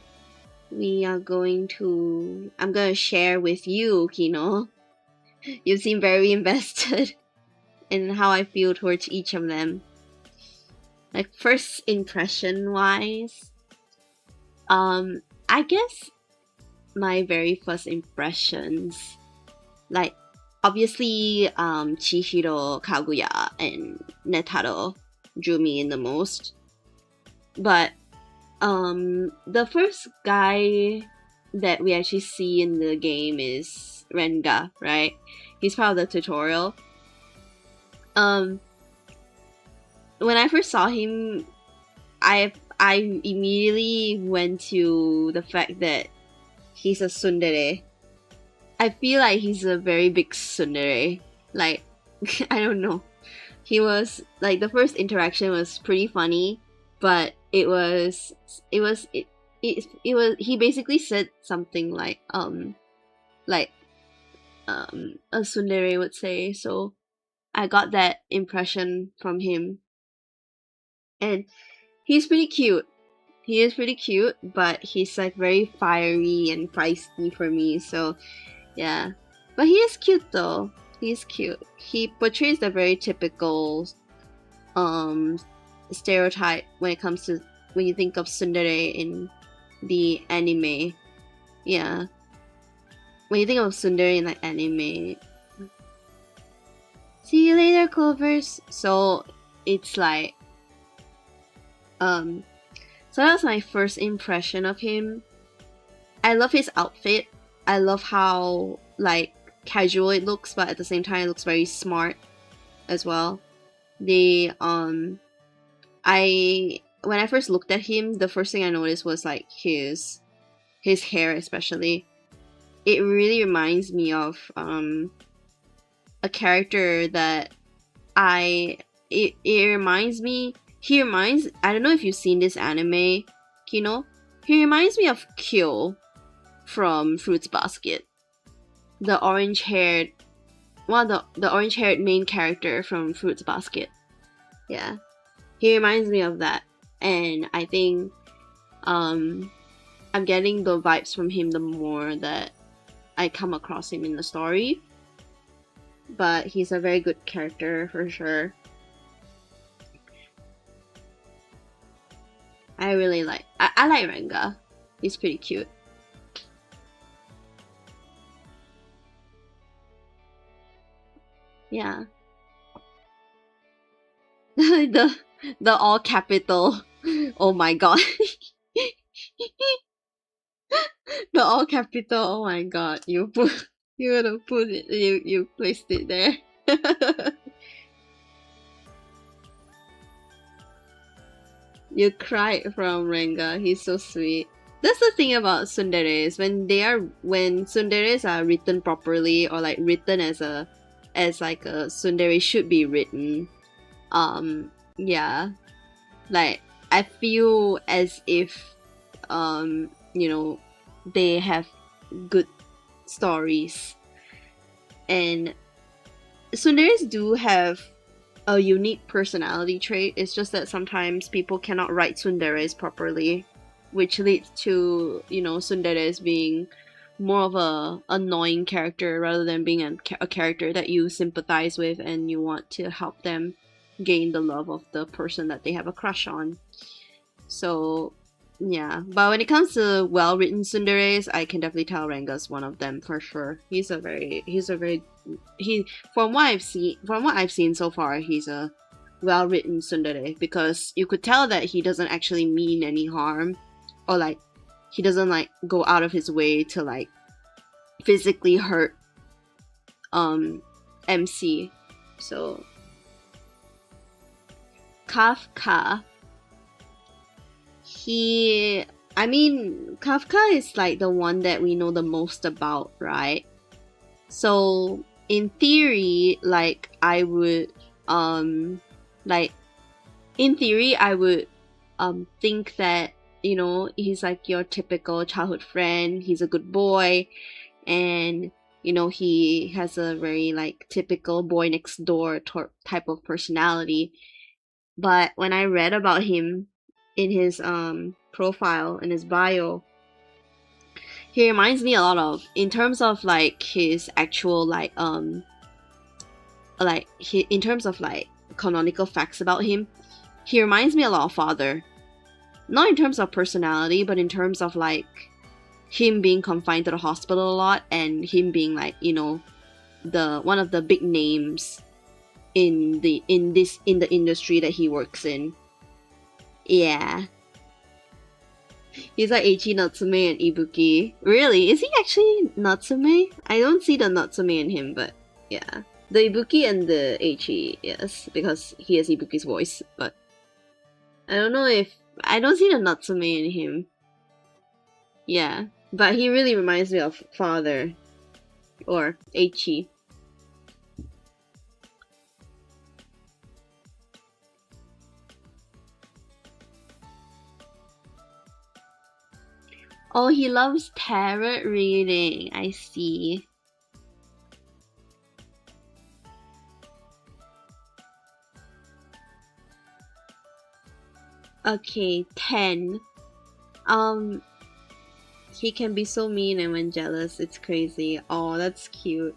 I'm gonna share with you, Kino. You seem very invested in how I feel towards each of them. Like, first impression wise, I guess my very first impressions, like, obviously, Chihiro, Kaguya, and Netaro drew me in the most. But, the first guy that we actually see in the game is Renga, right? He's part of the tutorial. When I first saw him, I immediately went to the fact that he's a tsundere. I feel like he's a very big tsundere. Like, I don't know. He was, like, the first interaction was pretty funny, but he basically said something like, a tsundere would say, so I got that impression from him. And he's pretty cute. He is pretty cute, but he's like very fiery and feisty for me, so yeah. But he is cute though. He's cute. He portrays the very typical stereotype when it comes to when you think of tsundere in the anime. Yeah. When you think of tsundere in like anime. See you later, Clovers. So it's like so that was my first impression of him. I love his outfit. I love how like casual it looks, but at the same time it looks very smart as well. When I first looked at him, the first thing I noticed was like his hair especially. It really reminds me of a character that I don't know if you've seen this anime, Kino. He reminds me of Kyo from Fruits Basket. The orange-haired main character from Fruits Basket. Yeah. He reminds me of that. And I think I'm getting the vibes from him the more that I come across him in the story. But he's a very good character for sure. I like Renga. He's pretty cute. Yeah. the all capital Oh my god. The all capital. Oh my god. You would have put it. You placed it there. You cried from Renga. He's so sweet. That's the thing about tsunderes. When tsunderes are written properly, or like written as like a tsundere should be written. Yeah. Like I feel as if you know, they have good stories. And tsunderes do have a unique personality trait. It's just that sometimes people cannot write tsunderes properly, which leads to, you know, tsunderes being more of a annoying character rather than being a character that you sympathize with and you want to help them gain the love of the person that they have a crush on. So yeah, but when it comes to well-written tsunderes, I can definitely tell Renga's one of them for sure. From what I've seen so far, he's a well-written tsundere, because you could tell that he doesn't actually mean any harm, or like he doesn't like go out of his way to like physically hurt MC. So Kafka, Kafka is like the one that we know the most about, right? So in theory, like I would think that, you know, he's like your typical childhood friend. He's a good boy, and you know, he has a very like typical boy next door type of personality. But when I read about him in his profile, in his bio, he reminds me a lot of, in terms of like his actual like in terms of like canonical facts about him, he reminds me a lot of Father. Not in terms of personality, but in terms of like him being confined to the hospital a lot, and him being like, you know, the one of the big names in the industry that he works in. Yeah. He's like Eiichi, Natsume, and Ibuki. Really? Is he actually Natsume? I don't see the Natsume in him, but yeah. The Ibuki and the Eiichi, yes, because he has Ibuki's voice, but I don't know if... I don't see the Natsume in him. Yeah, but he really reminds me of Father. Or Eiichi. Oh, he loves tarot reading. I see. Okay, 10. He can be so mean, and when jealous, it's crazy. Oh, that's cute.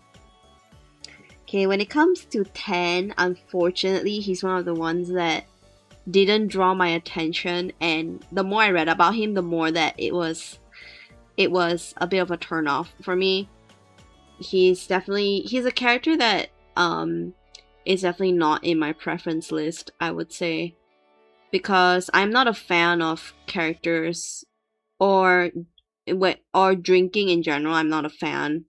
Okay, when it comes to 10, unfortunately, he's one of the ones that didn't draw my attention, and the more I read about him, the more that it was a bit of a turnoff for me. He's a character that is definitely not in my preference list, I would say, because I'm not a fan of characters or drinking in general. I'm not a fan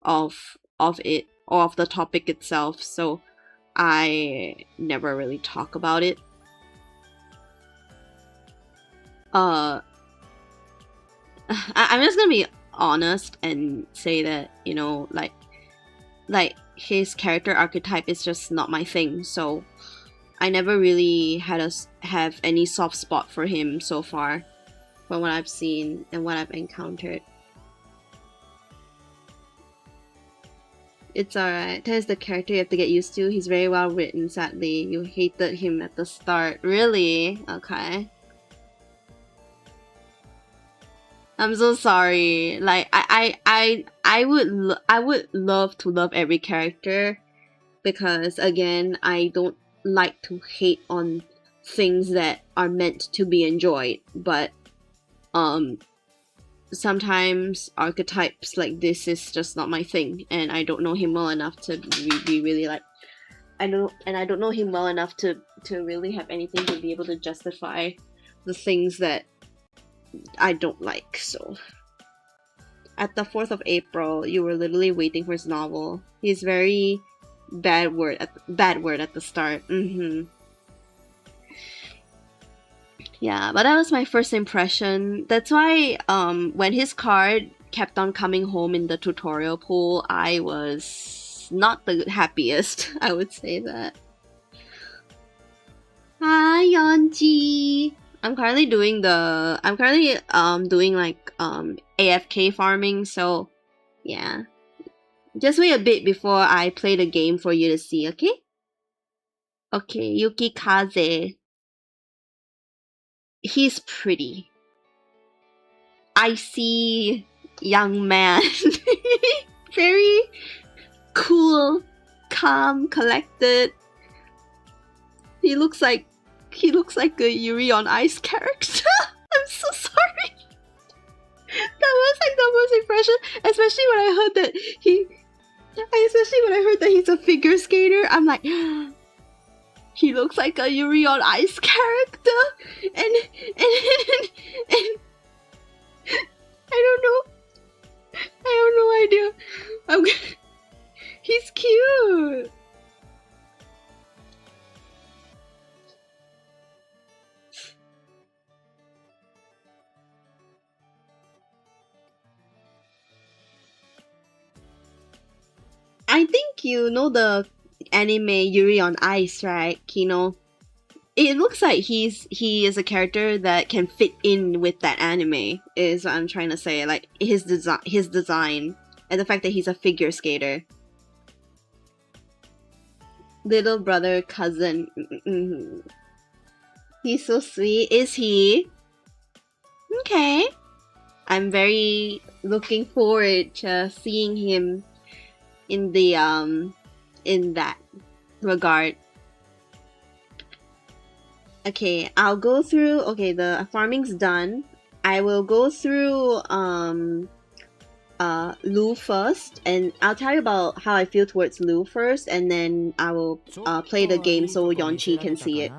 of it or of the topic itself, so I never really talk about it. I'm just gonna be honest and say that, you know, like his character archetype is just not my thing, so I never really have any soft spot for him so far, from what I've seen and what I've encountered. It's alright. That is the character you have to get used to. He's very well written, sadly. You hated him at the start. Really? Okay. I'm so sorry. Like I would love to love every character, because again, I don't like to hate on things that are meant to be enjoyed, but sometimes archetypes like this is just not my thing, and I don't know him well enough to be really like, I don't know him well enough to really have anything to be able to justify the things that I don't like. So at the 4th of April, you were literally waiting for his novel. He's very bad word at the start. Yeah, but that was my first impression. That's why when his card kept on coming home in the tutorial pool, I was not the happiest. I would say that. Hi, Yeonji. I'm currently doing like AFK farming, so yeah. Just wait a bit before I play the game for you to see, okay? Okay, Yuki Kaze. He's pretty. Icy young man. Very cool, calm, collected. He looks like a Yuri on Ice character. I'm so sorry. That was like the most impression, especially when I heard that he's a figure skater. I'm like, he looks like a Yuri on Ice character, and I don't know. I have no idea. He's cute. I think you know the anime Yuri on Ice, right, Kino? It looks like he is a character that can fit in with that anime, is what I'm trying to say. Like his design and the fact that he's a figure skater. Little brother, cousin. He's so sweet. Is he? Okay. I'm very looking forward to seeing him in the in that regard. Okay, I'll go through. Okay, the farming's done. I will go through Lu first, and I'll tell you about how I feel towards Lu first, and then I will play the game so Yeonchi can see it,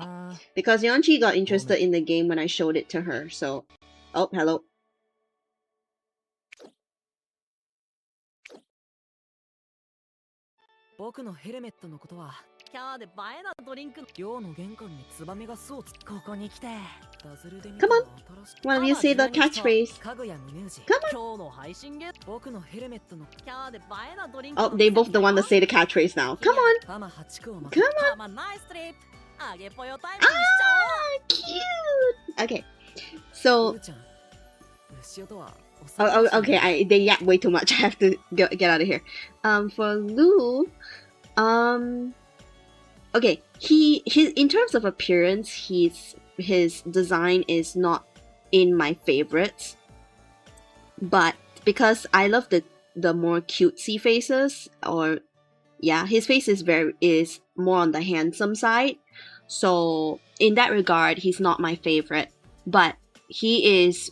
because Yeonchi got interested in the game when I showed it to her. So, oh, hello. 僕のヘルメットのことはキャーで映えなドリンク寮の玄関にツバメが巣をつここに来てダズルで見た Come on, why don't you say the catchphrase? かぐや宗氏 Come on. 今日の配信ゲ僕のヘルメットのキャーで映えなドリンク Oh, they both the one to say the catchphrase now. Come on. パマ8個を Come on. パマナイストリップあげぽよタイムにしちゃおう Cute. Okay, so ルーちゃん牛音は oh, okay, they yap way too much. I have to get out of here. For Lu, okay, his in terms of appearance, his design is not in my favorites, but because I love the more cutesy faces, or yeah, his face is more on the handsome side. So in that regard, he's not my favorite, but he is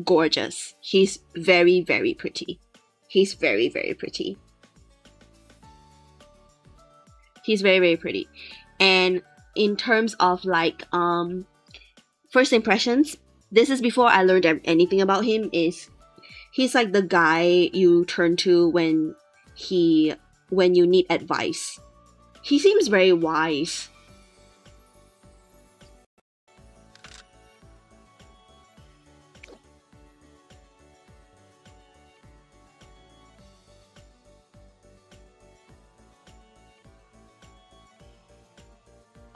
gorgeous. He's very, very pretty. He's very, very pretty. He's very, very pretty. And in terms of like first impressions, this is before I learned anything about him, is he's like the guy you turn to when you need advice. He seems very wise.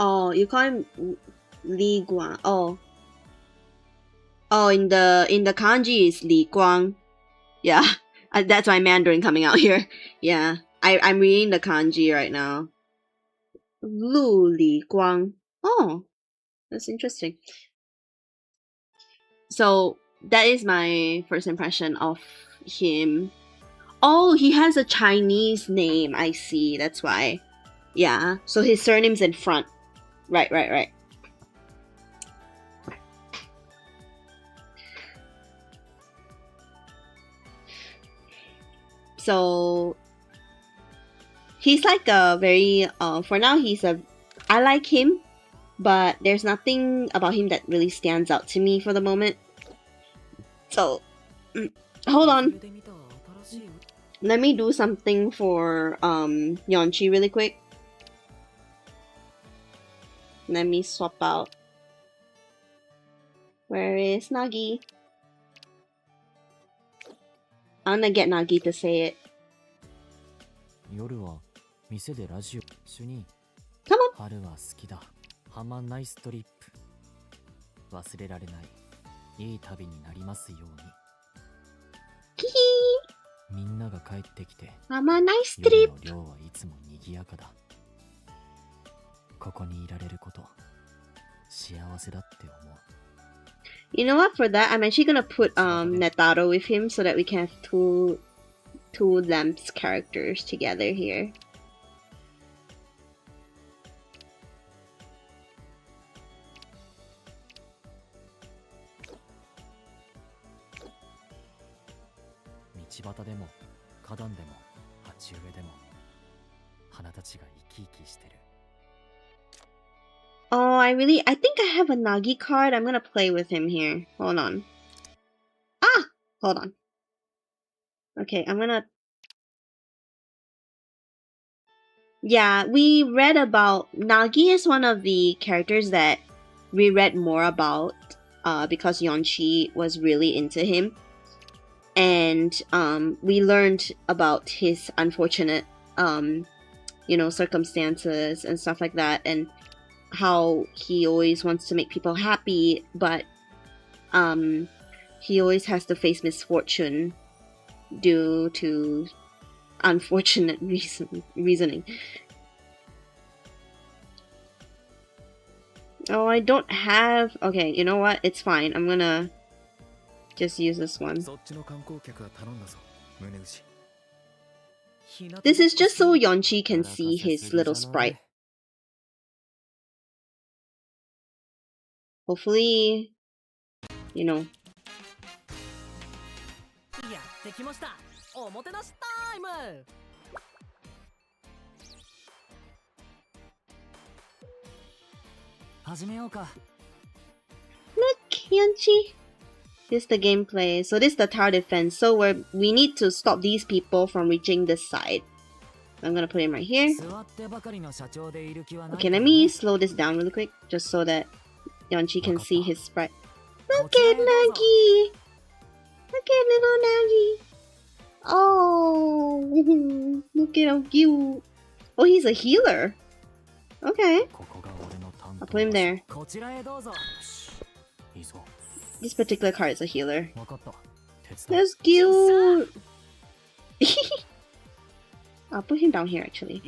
Oh, you call him Li Guang. Oh, in the kanji is Li Guang. Yeah, that's my Mandarin coming out here. Yeah, I'm reading the kanji right now. Lu Li Guang. Oh, that's interesting. So that is my first impression of him. Oh, he has a Chinese name. I see. That's why. Yeah. So his surname's in front. Right. So he's like a very for now I like him, but there's nothing about him that really stands out to me for the moment. So, hold on. Let me do something for Yeonchi really quick. Let me swap out. Where is Nagi? I'm gonna get Nagi to say it. 夜は店でラジオ主任 Come on. 春は好きだハマナイストリップ忘れられないいい旅になりますように Kihi. みんなが帰ってきて Have a nice 夜 trip. の寮はいつも賑やかだここにいられること幸せだって思う You know what? For that, I'm actually gonna put Netaro with him so that we can have two Lamps characters together here. Oh, I think I have a Nagi card. I'm gonna play with him here. Hold on. Ah! Hold on. Okay, I'm gonna... Yeah, we read about... Nagi is one of the characters that we read more about because Yeonchi was really into him. And we learned about his unfortunate, you know, circumstances and stuff like that. And how he always wants to make people happy, but he always has to face misfortune due to unfortunate reasoning. Oh, I don't have... Okay, you know what? It's fine. I'm gonna just use this one. This is just so Yeonchi can see his little sprite. Hopefully, you know. やってきましたおもてなしタイム始めようか Look, Yeonchi. This is the gameplay. So this is the tower defense. So we need to stop these people from reaching this side. I'm gonna put him right here. Okay, let me slow this down really quick, just so that Yeonchi can see his sprite. Look at Nagi! Look at little Nagi! Oh, look at how cute. Oh, he's a healer. Okay, I'll put him there. This particular card is a healer. That's cute. I'll put him down here actually.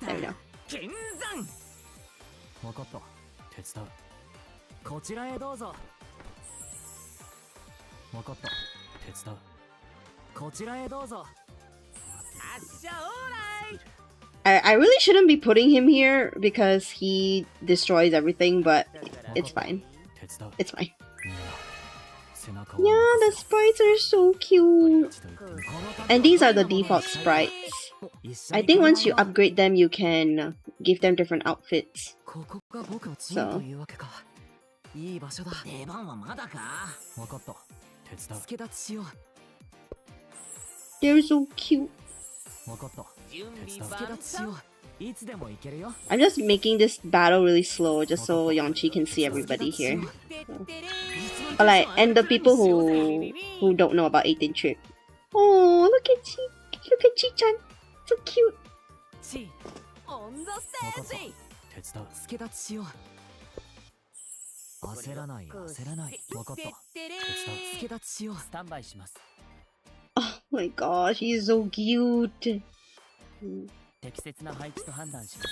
There we go. こちらへどうぞ分かった手伝うこちらへどうぞ I really shouldn't be putting him here because he destroys everything, but it's fine. It's fine. Yeah, the sprites are so cute. And these are the default sprites. I think once you upgrade them, you can give them different outfits. So. いい場所だ出番はまだか分かった手伝う助立ちしよう They're so cute. 分かった手伝う助立ちしよういつでも行けるよ I'm just making this battle really slow just so Yeonchi can see everybody here. Alright, and the people who don't know about 18th Trip. Oh, look at Chi-chan. So cute. チオンザステージ手伝う助立ちしよう焦らない焦らない分かった手伝う助立ちしようスタンバイします Oh my gosh, he's so cute. 適切な配置と判断します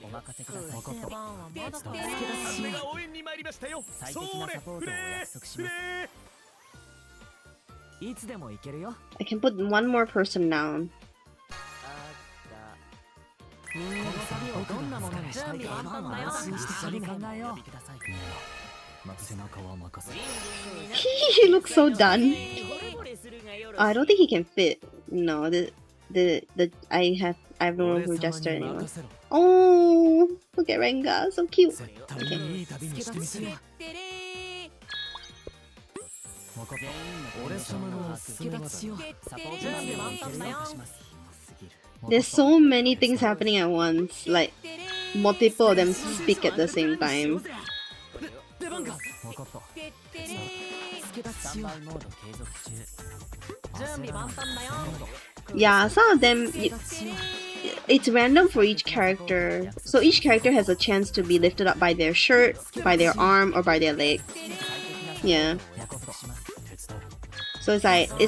お任せください分かった手伝う助立ちしよう応援に参りましたよ最適なサポートをお約束しますいつでも行けるよ I can put one more person down. この旅をどんなものにしたいか安心して一緒に考えよう背中は任せ He looks so done. I don't think he can fit. No, I have no room for gesture anymore. Oh, Oh, look at Renga, so cute. 絶対にいい旅にしてみせる。俺様のおすすめはだな。サポートなんでもいけるよ。 There's so many things happening at once, like multiple of them speak at the same time. 出番か。分かった。スタンバイモード継続中。準備万端だよ。 Yeah, some of them, it's random for each character. So each character has a chance to be lifted up by their shirt, by their arm, or by their leg. Yeah. So it's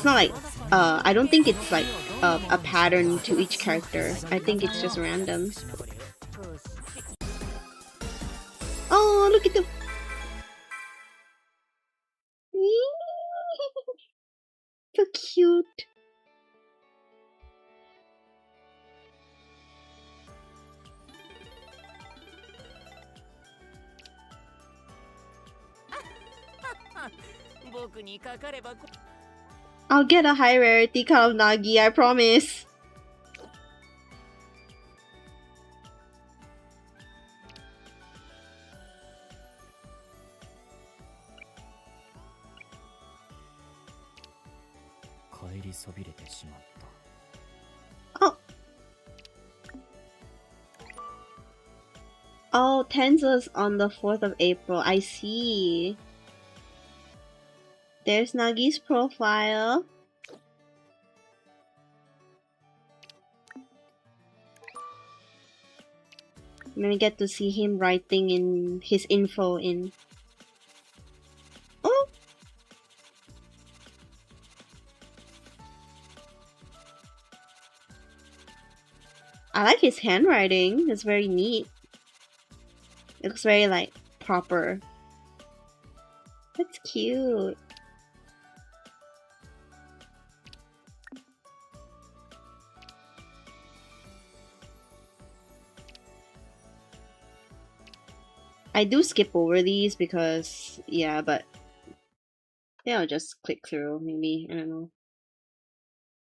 not like, I don't think it's like a pattern to each character. I think it's just random. Oh, look at the... So cute. I'll get a high rarity Call of Nagi, I promise. Oh. Oh, Tenzo's on the 4th of April. I see. There's Nagi's profile. Then we get to see him writing in his info in. Oh! I like his handwriting. It's very neat. It looks very like proper. That's cute. I do skip over these because, yeah, but yeah, I'll just click through, maybe, I don't know.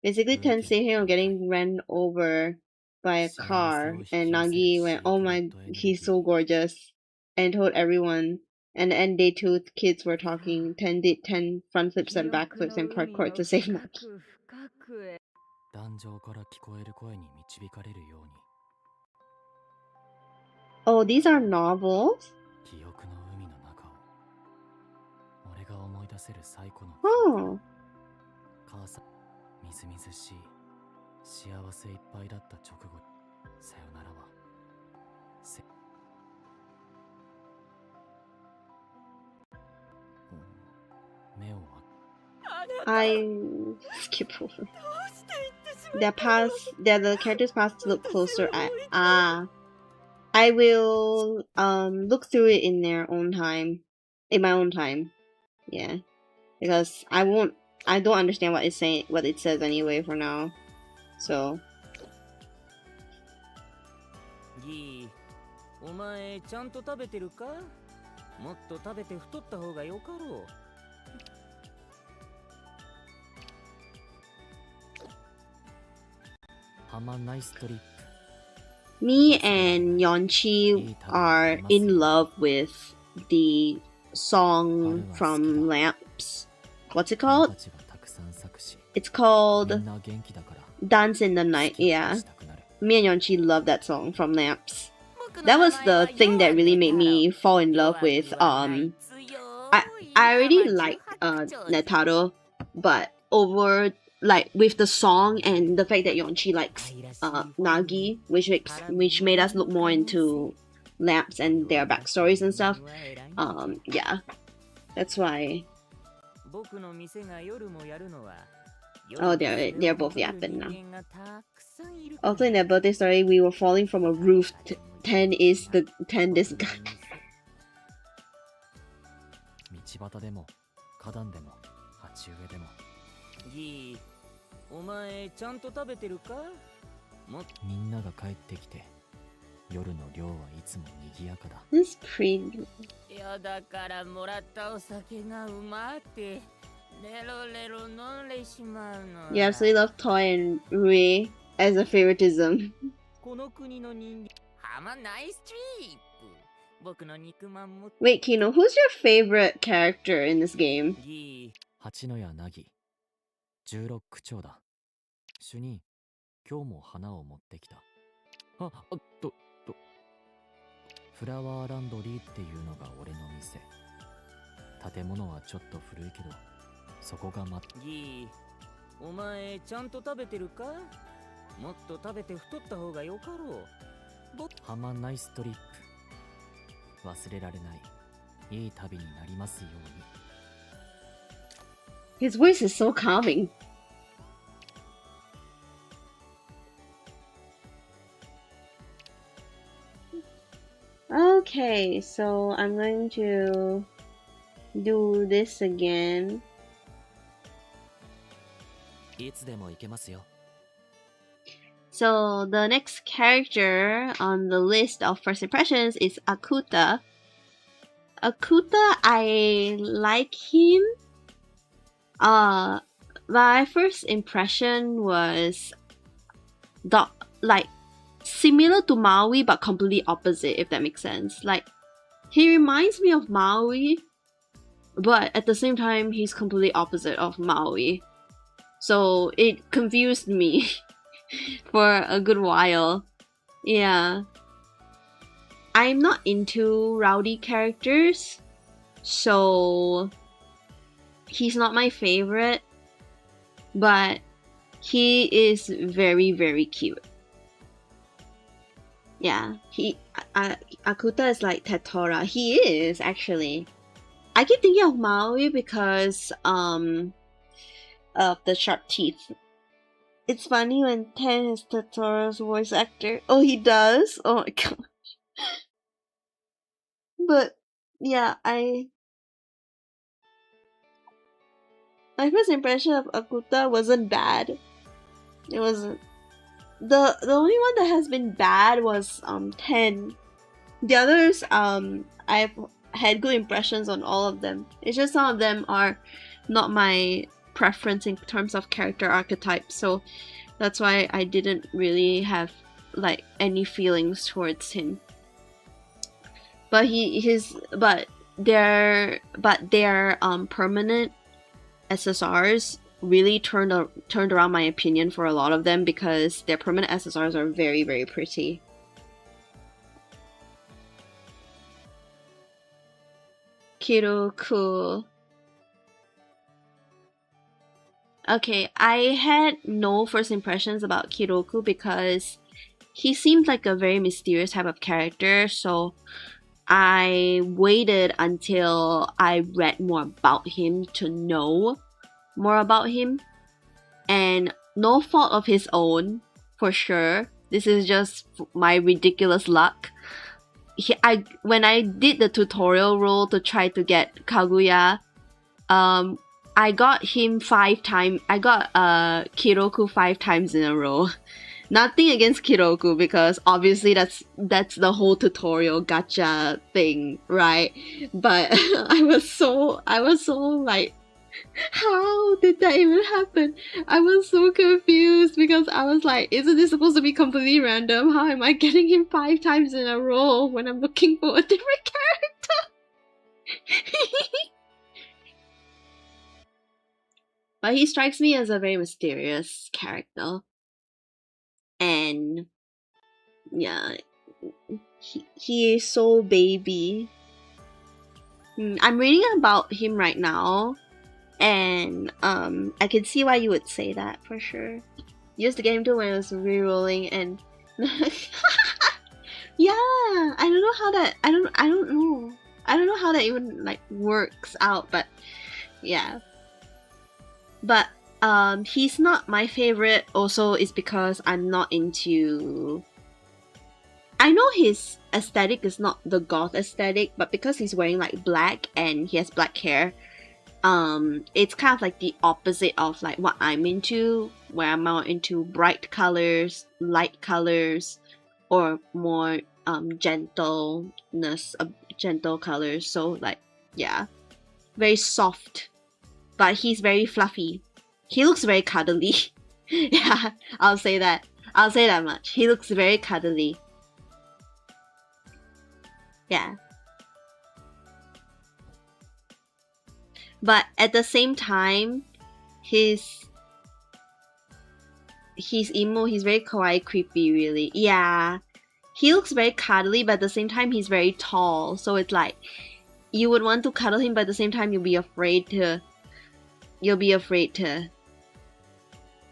Basically, Tensei here getting ran over by a car, and Nagi went, oh my, he's so gorgeous, and told everyone. And then day 2 kids were talking, 10 did 10 front flips and back flips and parkour to save Nagi. Oh, these are novels? Oh. I skip over. The characters past to look closer at. I will look through it in their own time. In my own time. Yeah. Because I don't understand what it's saying, what it says anyway for now. So. Gee, お前ちゃんと食べてるか? もっと食べて太った方がよかろう. Me and Yeonchi are in love with the song from Lamps. What's it called? It's called Dance in the Night. Yeah. Me and Yeonchi love that song from Lamps. That was the thing that really made me fall in love with I already liked Netaro, but over like with the song and the fact that Yeonchi likes Nagi, which made us look more into Lamps and their backstories and stuff. Yeah, that's why. Oh, they're both yapping now. Also, in their birthday story, we were falling from a roof. 10 is this guy. お前ちゃんと食べてるか? みんなが帰ってきて夜の寮はいつも賑やかだ。 This pretty. いやだからもらったお酒がうまってレロレロ飲んでしまうの。 You absolutely love Toy and Rui as a favoritism. この国の人間 Have a nice trip. 僕の肉まんも Wait, Kino, who's your favorite character in this game? ギ八野や凪16区長だ。主任、今日も花を持ってきた。フラワーランドリーっていうのが俺の店。建物はちょっと古いけど、そこがまーギーお前ちゃんと食べてるか？もっと食べて太った方がよかろう。ハマナイストリップ。忘れられないいい旅になりますように。 His voice is so calming. Okay, so I'm going to do this again. いつでも行けますよ。 So the next character on the list of first impressions is Akuta. Akuta, I like him. My first impression was like similar to Maui but completely opposite, if that makes sense. Like, he reminds me of Maui, but at the same time he's completely opposite of Maui. So it confused me for a good while. Yeah. I'm not into rowdy characters, so he's not my favorite, but he is very, very cute. Yeah, Akuta is like Tetora. He is, actually. I keep thinking of Maui because of the sharp teeth. It's funny when Ten is Tetora's voice actor. Oh, he does? Oh my gosh. But yeah, my first impression of Akuta wasn't bad. It wasn't. The only one that has been bad was 10. The others, I've had good impressions on all of them. It's just some of them are not my preference in terms of character archetype, so that's why I didn't really have like any feelings towards him. But their permanent SSRs really turned around my opinion for a lot of them, because their permanent SSRs are very, very pretty. Kiroku. Okay, I had no first impressions about Kiroku because he seemed like a very mysterious type of character, so I waited until I read more about him to know more about him. And no fault of his own, for sure. This is just my ridiculous luck. When I did the tutorial role to try to get Kaguya, I got him 5 times. I got Kiroku 5 times in a row. Nothing against Kiroku, because obviously that's the whole tutorial gacha thing, right? But I was so like, how did that even happen? I was so confused because I was like, isn't this supposed to be completely random? How am I getting him 5 times in a row when I'm looking for a different character? But he strikes me as a very mysterious character. And yeah, he is so baby. I'm reading about him right now, and I can see why you would say that for sure. Used the game too when I was re-rolling, and yeah, I don't know how that I don't know how that even like works out, but yeah. But he's not my favorite. Also, is because I'm not into. I know his aesthetic is not the goth aesthetic, but because he's wearing like black and he has black hair, it's kind of like the opposite of like what I'm into, where I'm more into bright colors, light colors, or more gentleness, gentle colors. So like, yeah, very soft, but he's very fluffy. He looks very cuddly. Yeah, I'll say that much. He looks very cuddly. Yeah. But at the same time, he's emo, he's very kawaii creepy really. Yeah. He looks very cuddly, but at the same time he's very tall. So it's like you would want to cuddle him, but at the same time you'll be afraid to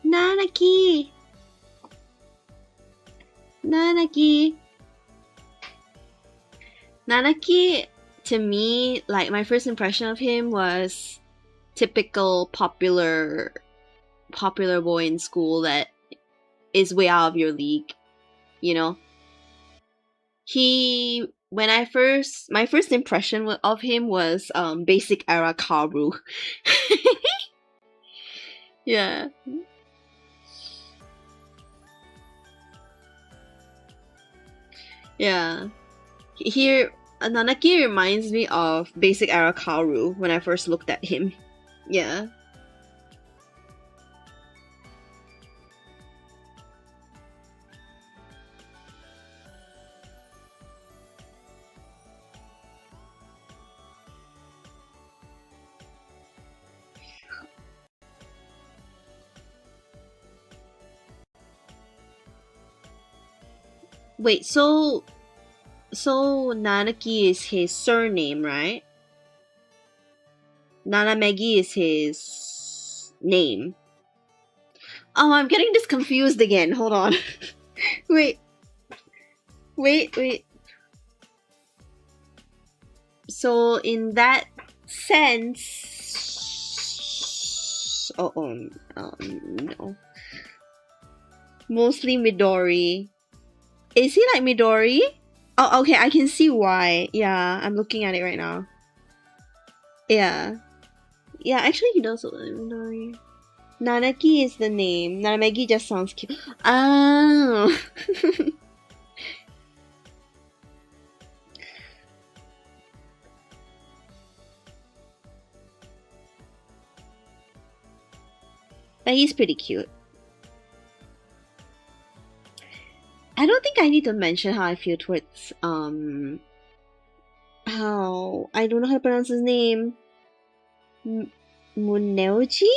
Nanaki! Nanaki! Nanaki, to me, like my first impression of him was typical popular boy in school that is way out of your league, you know. My first impression of him was basic era Karu. Yeah. Yeah. Here, Nanaki reminds me of basic era Kaoru when I first looked at him. Yeah. Wait, so Nanaki is his surname, right? Nanamegi is his name. Oh, I'm getting this confused again. Hold on. Wait. So in that sense, no. Mostly Midori. Is he like Midori? Oh, okay, I can see why. Yeah, I'm looking at it right now. Yeah. Yeah, actually he does look like Midori. Nanaki is the name. Nanamegi just sounds cute. Oh. But he's pretty cute. I don't think I need to mention how I feel towards how I don't know how to pronounce his name. Muneoji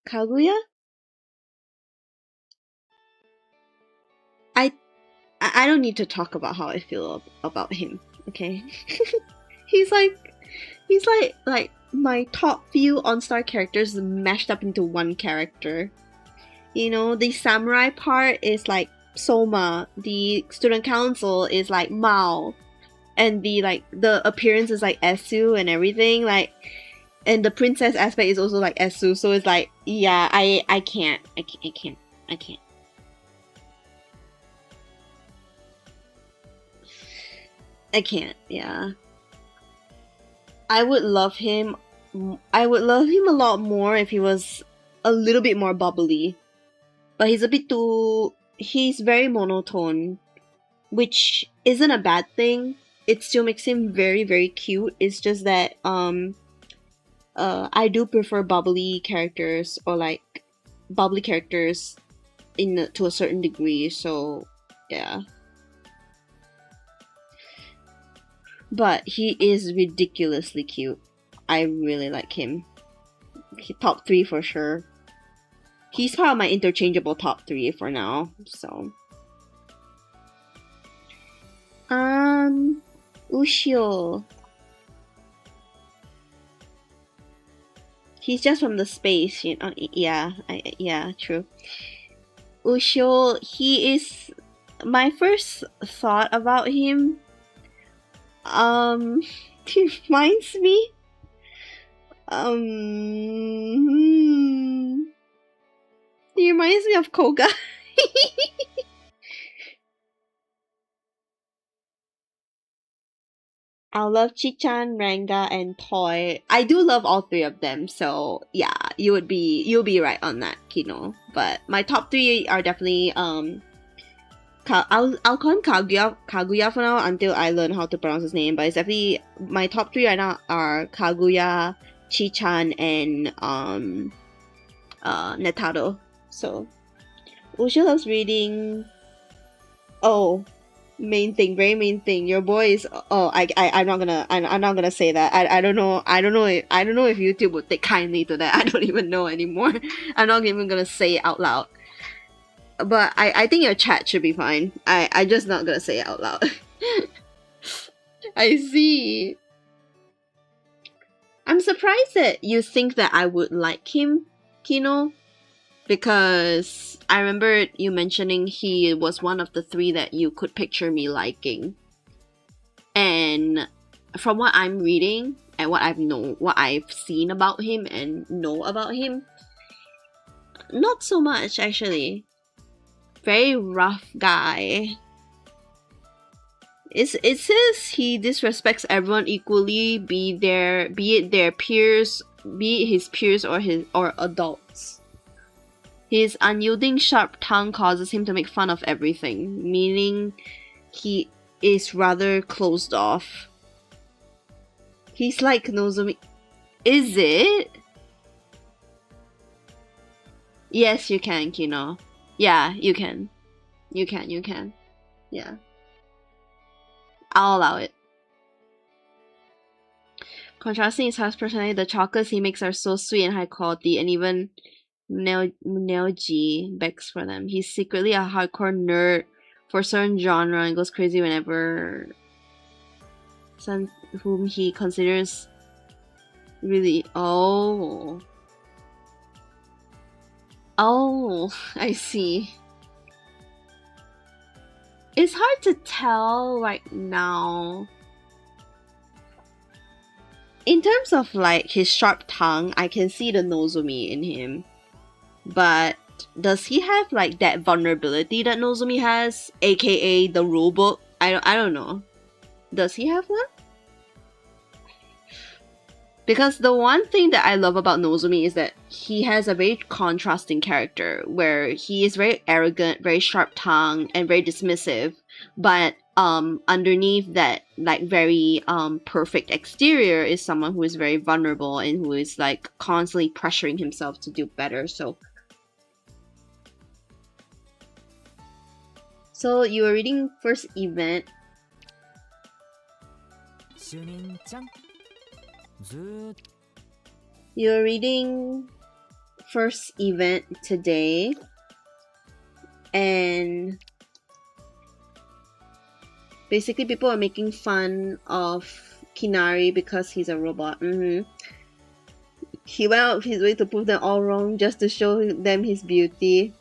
Kaguya. I don't need to talk about how I feel about him. Okay, he's like my top few on-star characters mashed up into one character. You know, the samurai part is like Soma, the student council is like Mao, and the appearance is like Esu and everything, like, and the princess aspect is also like Esu, so it's like, yeah, I can't. Yeah. I would love him a lot more if he was a little bit more bubbly. But he's very monotone, which isn't a bad thing. It still makes him very, very cute. It's just that I do prefer bubbly characters, or like bubbly characters to a certain degree, so yeah. But he is ridiculously cute. I really like him. Top 3 for sure. He's part of my interchangeable top 3 for now, so. Ushio. He's just from the space, you know. Yeah, true. Ushio, he is my first thought about him. He reminds me. He reminds me of Koga. I love Chichan, Ranga, and Toy. I do love all 3 of them, so yeah, you'll be right on that, Kino. But my top 3 are definitely I'll call him Kaguya for now until I learn how to pronounce his name. But it's definitely my top 3 right now are Kaguya, Chichan, and Netaro. So Ushio loves reading. Oh, Very main thing. Your boy is. Oh, I'm not gonna say that. I don't know. I don't know. I don't know if YouTube would take kindly to that. I don't even know anymore. I'm not even gonna say it out loud. But I think your chat should be fine. I just not gonna say it out loud. I see. I'm surprised that you think that I would like him, Kino, because I remember you mentioning he was one of the 3 that you could picture me liking. And from what I'm reading and what I've seen about him and know about him, not so much actually. Very rough guy. It says he disrespects everyone equally, be it their peers, be it his peers or adults. His unyielding sharp tongue causes him to make fun of everything, meaning he is rather closed off. He's like Nozomi. Is it? Yes, you can, Kino. Yeah, you can. You can. Yeah. I'll allow it. Contrasting his harsh personality, the chocolates he makes are so sweet and high quality, and even Neoji begs for them. He's secretly a hardcore nerd for a certain genre and goes crazy whenever someone whom he considers really. Oh, I see. It's hard to tell right now. In terms of like his sharp tongue, I can see the Nozomi in him. But does he have like that vulnerability that Nozomi has, aka the rulebook? I don't know. Does he have one? Because the one thing that I love about Nozomi is that he has a very contrasting character where he is very arrogant, very sharp-tongued, and very dismissive, but underneath that like very perfect exterior is someone who is very vulnerable and who is like constantly pressuring himself to do better. So you were reading first event. You're reading first event today, and basically people are making fun of Kinari because he's a robot. He went out of his way to prove them all wrong just to show them his beauty.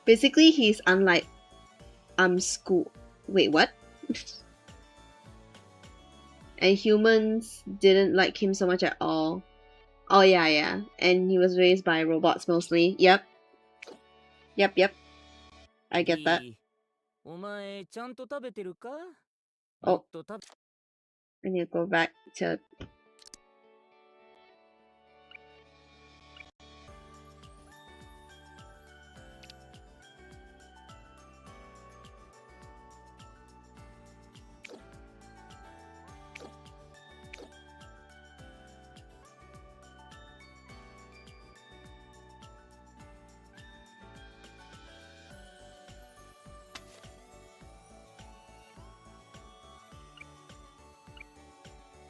Basically, he's unlike school. Wait, what? And humans didn't like him so much at all. Oh yeah. And he was raised by robots mostly. Yep. I get that. Oh. I need to go back to...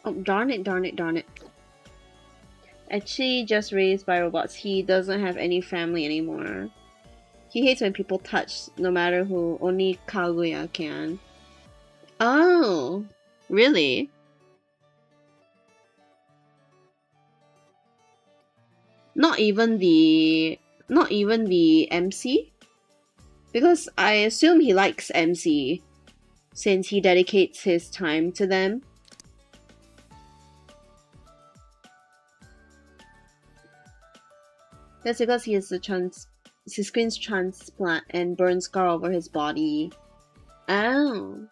Oh, darn it. Actually, just raised by robots. He doesn't have any family anymore. He hates when people touch, no matter who. Only Kaguya can. Oh, really? Not even the MC? Because I assume he likes MC, since he dedicates his time to them. That's because he has his skin's transplant and burn scar over his body. Oh.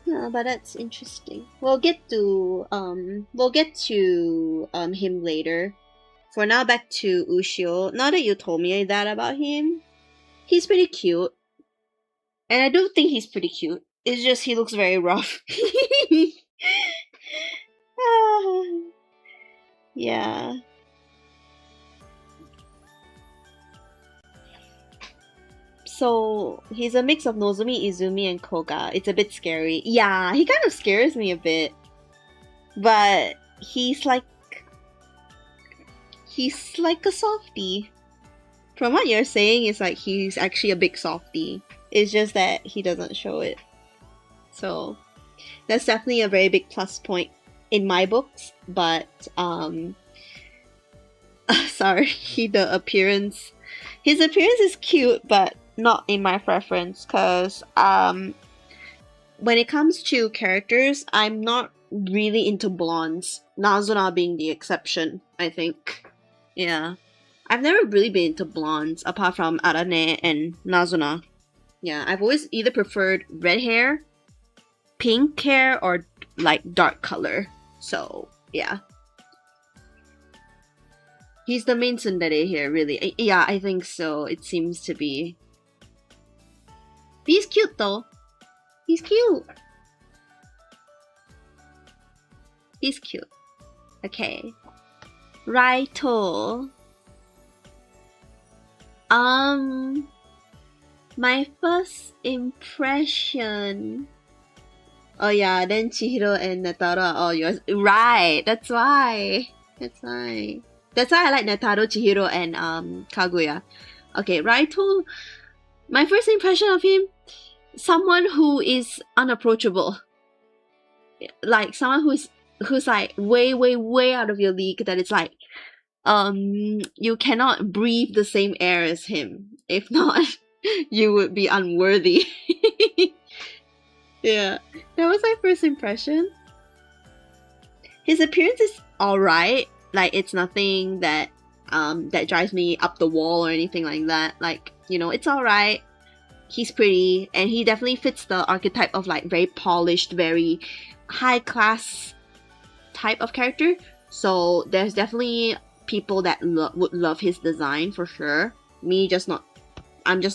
Yeah, but that's interesting. We'll get to him later. For now, back to Ushio. Now that you told me that about him, he's pretty cute. And I do think he's pretty cute. It's just he looks very rough. Yeah. So he's a mix of Nozomi, Izumi, and Koga. It's a bit scary. Yeah, he kind of scares me a bit. But he's like a softie. From what you're saying, it's like he's actually a big softie. It's just that he doesn't show it. So that's definitely a very big plus point in my books. But sorry, the appearance. His appearance is cute, but not in my preference. Cause when it comes to characters, I'm not really into blondes. Nazuna being the exception, I think. Yeah. I've never really been into blondes apart from Arane and Nazuna. Yeah, I've always either preferred red hair, pink hair, or like dark color. So, yeah. He's the main tsundere here, really. Yeah, I think so. It seems to be. He's cute though. He's cute. He's cute. Okay. Raito. My first impression. Oh yeah, then Chihiro and Netaro are all yours. Right, that's why. That's why I like Netaro, Chihiro, and Kaguya. Okay, Raito. My first impression of him, someone who is unapproachable. Like someone who's like way out of your league, that it's like you cannot breathe the same air as him. If not, you would be unworthy. Yeah, that was my first impression. His appearance is alright. Like, it's nothing that that drives me up the wall or anything like that. Like, you know, it's alright. He's pretty, and he definitely fits the archetype of like very polished, very high class type of character. So there's definitely people that would love his design for sure. I'm just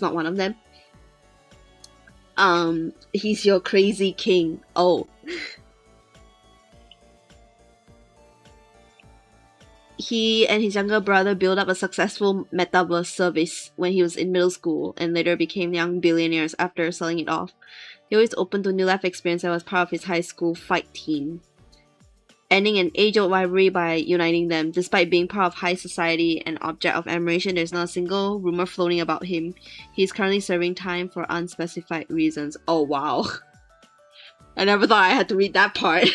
not one of them. He's your crazy king. Oh. He and his younger brother built up a successful metaverse service when he was in middle school and later became young billionaires after selling it off. He always open to new life experience and was part of his high school fight team, ending an age-old rivalry by uniting them. Despite being part of high society and object of admiration, there's not a single rumor floating about him. He's currently serving time for unspecified reasons. Oh wow. I never thought I had to read that part.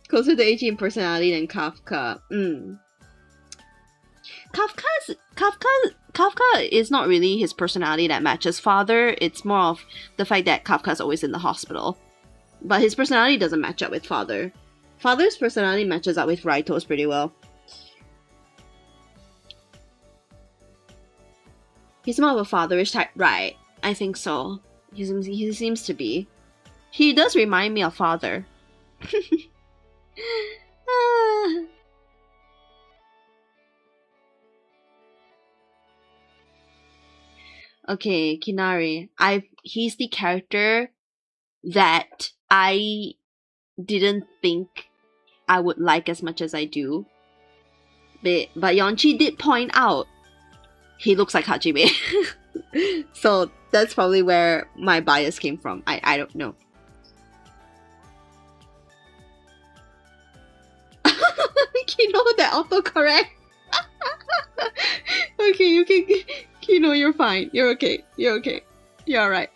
Closer to Eiichi in personality than Kafka. Kafka is not really his personality that matches Father. It's more of the fact that Kafka's always in the hospital. But his personality doesn't match up with Father. Father's personality matches up with Raito's pretty well. He's more of a fatherish type, right? I think so. He seems to be. He does remind me of Father. Okay, Kinari. He's the character that I didn't think I would like as much as I do. But Yonchi did point out he looks like Hajime. So that's probably where my bias came from. I don't know. Kino, that autocorrect. Okay, Kino, you're fine. You're okay. You're alright.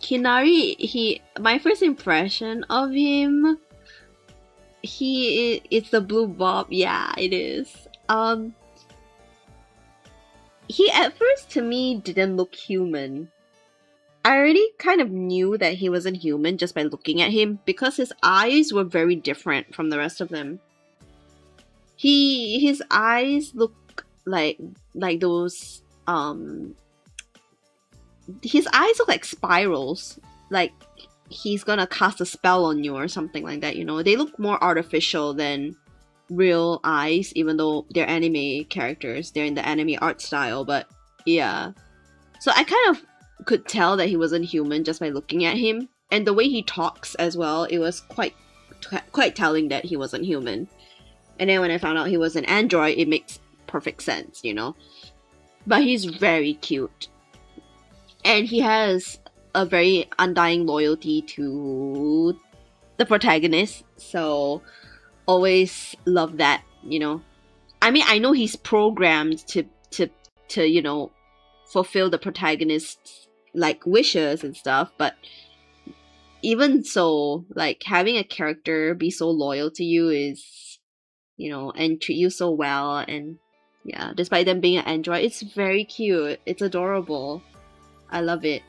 Kinari, my first impression of him, it's the blue bob. Yeah, it is. He at first to me didn't look human. I already kind of knew that he wasn't human just by looking at him because his eyes were very different from the rest of them. His eyes look like those his eyes look like spirals, like he's gonna cast a spell on you or something like that, you know. They look more artificial than real eyes, even though they're anime characters, they're in the anime art style. But yeah, so I kind of could tell that he wasn't human just by looking at him, and the way he talks as well, it was quite telling that he wasn't human. And then when I found out he was an android, it makes perfect sense, you know. But he's very cute, and he has a very undying loyalty to the protagonist, so always love that, you know. I mean, I know he's programmed to you know, fulfill the protagonist's like wishes and stuff, but even so, like having a character be so loyal to you is, you know, and treat you so well, and yeah, despite them being an android, it's very cute, it's adorable. I love it.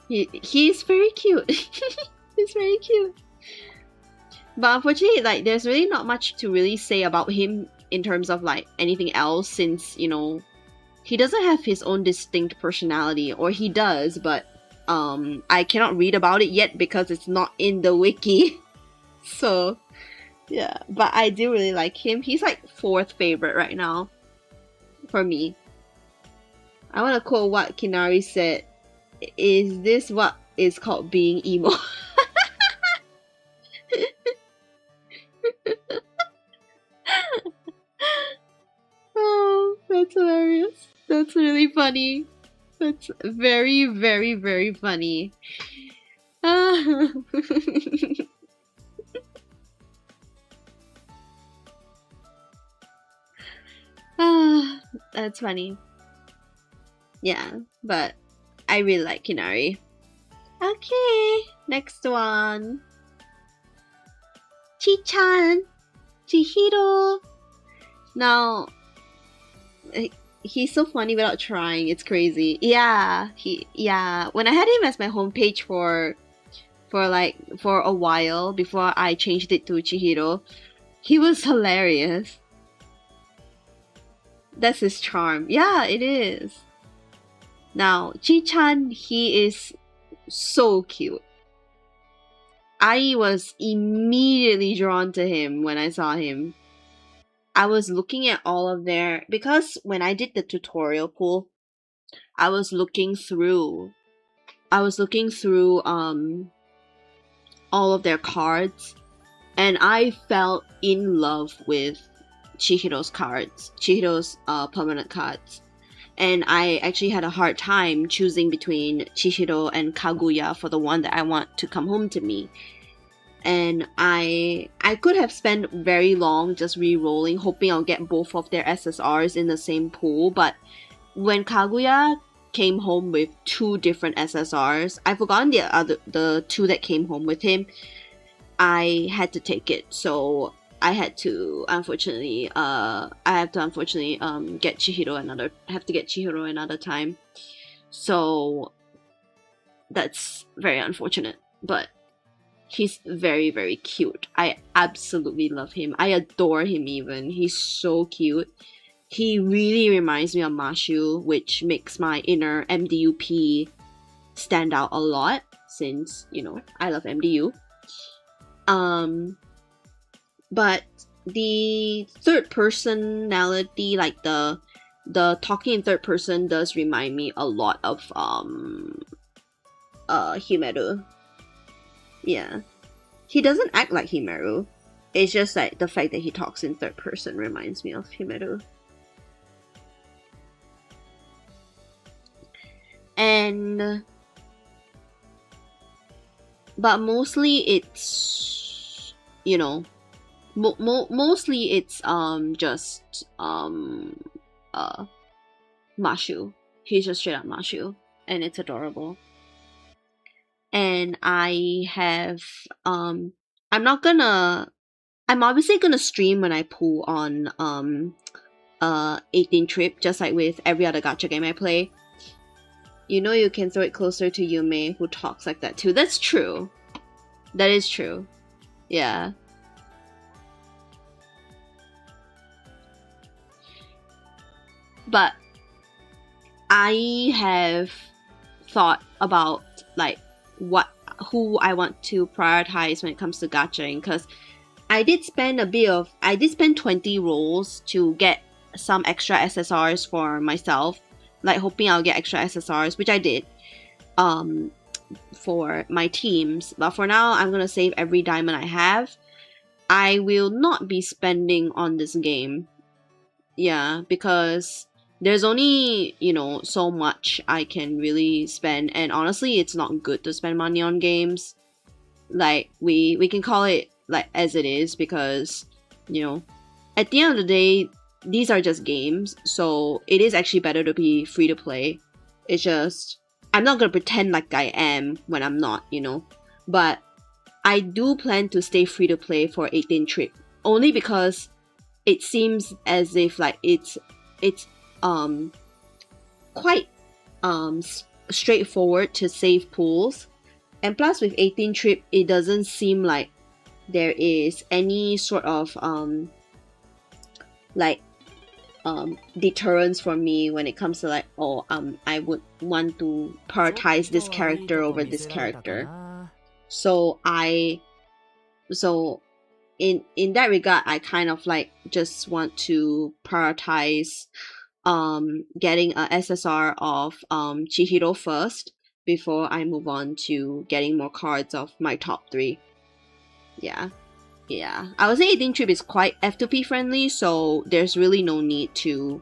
He's very cute. He's very cute. But unfortunately, like, there's really not much to really say about him in terms of like anything else, since, you know, he doesn't have his own distinct personality, or he does, but I cannot read about it yet because it's not in the wiki. So yeah, but I do really like him. He's like 4th favorite right now for me. I want to quote what Kinari said. Is this what is called being emo? Oh, that's hilarious. That's really funny. That's very, very, very funny. Ah. Ah, that's funny. Yeah, but I really like Kinari. Okay, next one. Chi-chan, Chihiro. Now, he's so funny without trying. It's crazy. Yeah, when I had him as my homepage for a while before I changed it to Chihiro, he was hilarious. That's his charm. Yeah, it is. Now, Chi-chan, he is so cute. I was immediately drawn to him when I saw him. I was looking at all of their, because when I did the tutorial pool, I was looking through all of their cards, and I fell in love with Chihiro's cards, Chihiro's permanent cards. And I actually had a hard time choosing between Chihiro and Kaguya for the one that I want to come home to me. And I could have spent very long just re-rolling, hoping I'll get both of their SSRs in the same pool, but when Kaguya came home with 2 different SSRs, I've forgotten the 2 that came home with him, I had to take it. So I had to unfortunately get Chihiro another time. So that's very unfortunate, but he's very, very cute. I absolutely love him. I adore him even. He's so cute. He really reminds me of Mashu, which makes my inner MDUP stand out a lot, since, you know, I love MDU. But the third personality, like the talking in third person, does remind me a lot of Himeru. Yeah, he doesn't act like Himeru. It's just like the fact that he talks in third person reminds me of Himeru. And but mostly it's, you know, mostly it's just Mashu. He's just straight up Mashu, and it's adorable. And I have I'm obviously gonna stream when I pull on 18 Trip, just like with every other gacha game I play. You know, you can throw it closer to Yume, who talks like that too. That's true. That is true. Yeah. But I have thought about like who I want to prioritize when it comes to gachaing, because I did spend 20 rolls to get some extra SSRs for myself, like hoping I'll get extra SSRs, which I did for my teams. But for now, I'm gonna save every diamond I have. I will not be spending on this game. Yeah, because there's only, you know, so much I can really spend, and honestly, it's not good to spend money on games. Like, we can call it like as it is, because, you know, at the end of the day, these are just games, so it is actually better to be free to play. It's just, I'm not gonna pretend like I am when I'm not, you know. But I do plan to stay free to play for 18 trip, only because it seems as if like it's quite straightforward to save pools, and plus with 18 trip, it doesn't seem like there is any sort of deterrence for me when it comes to like, oh, I would want to prioritize this character over this character. So in that regard, I kind of like just want to prioritize getting a SSR of Chihiro first before I move on to getting more cards of my top 3. Yeah. I would say 18 trip is quite F2P friendly, so there's really no need to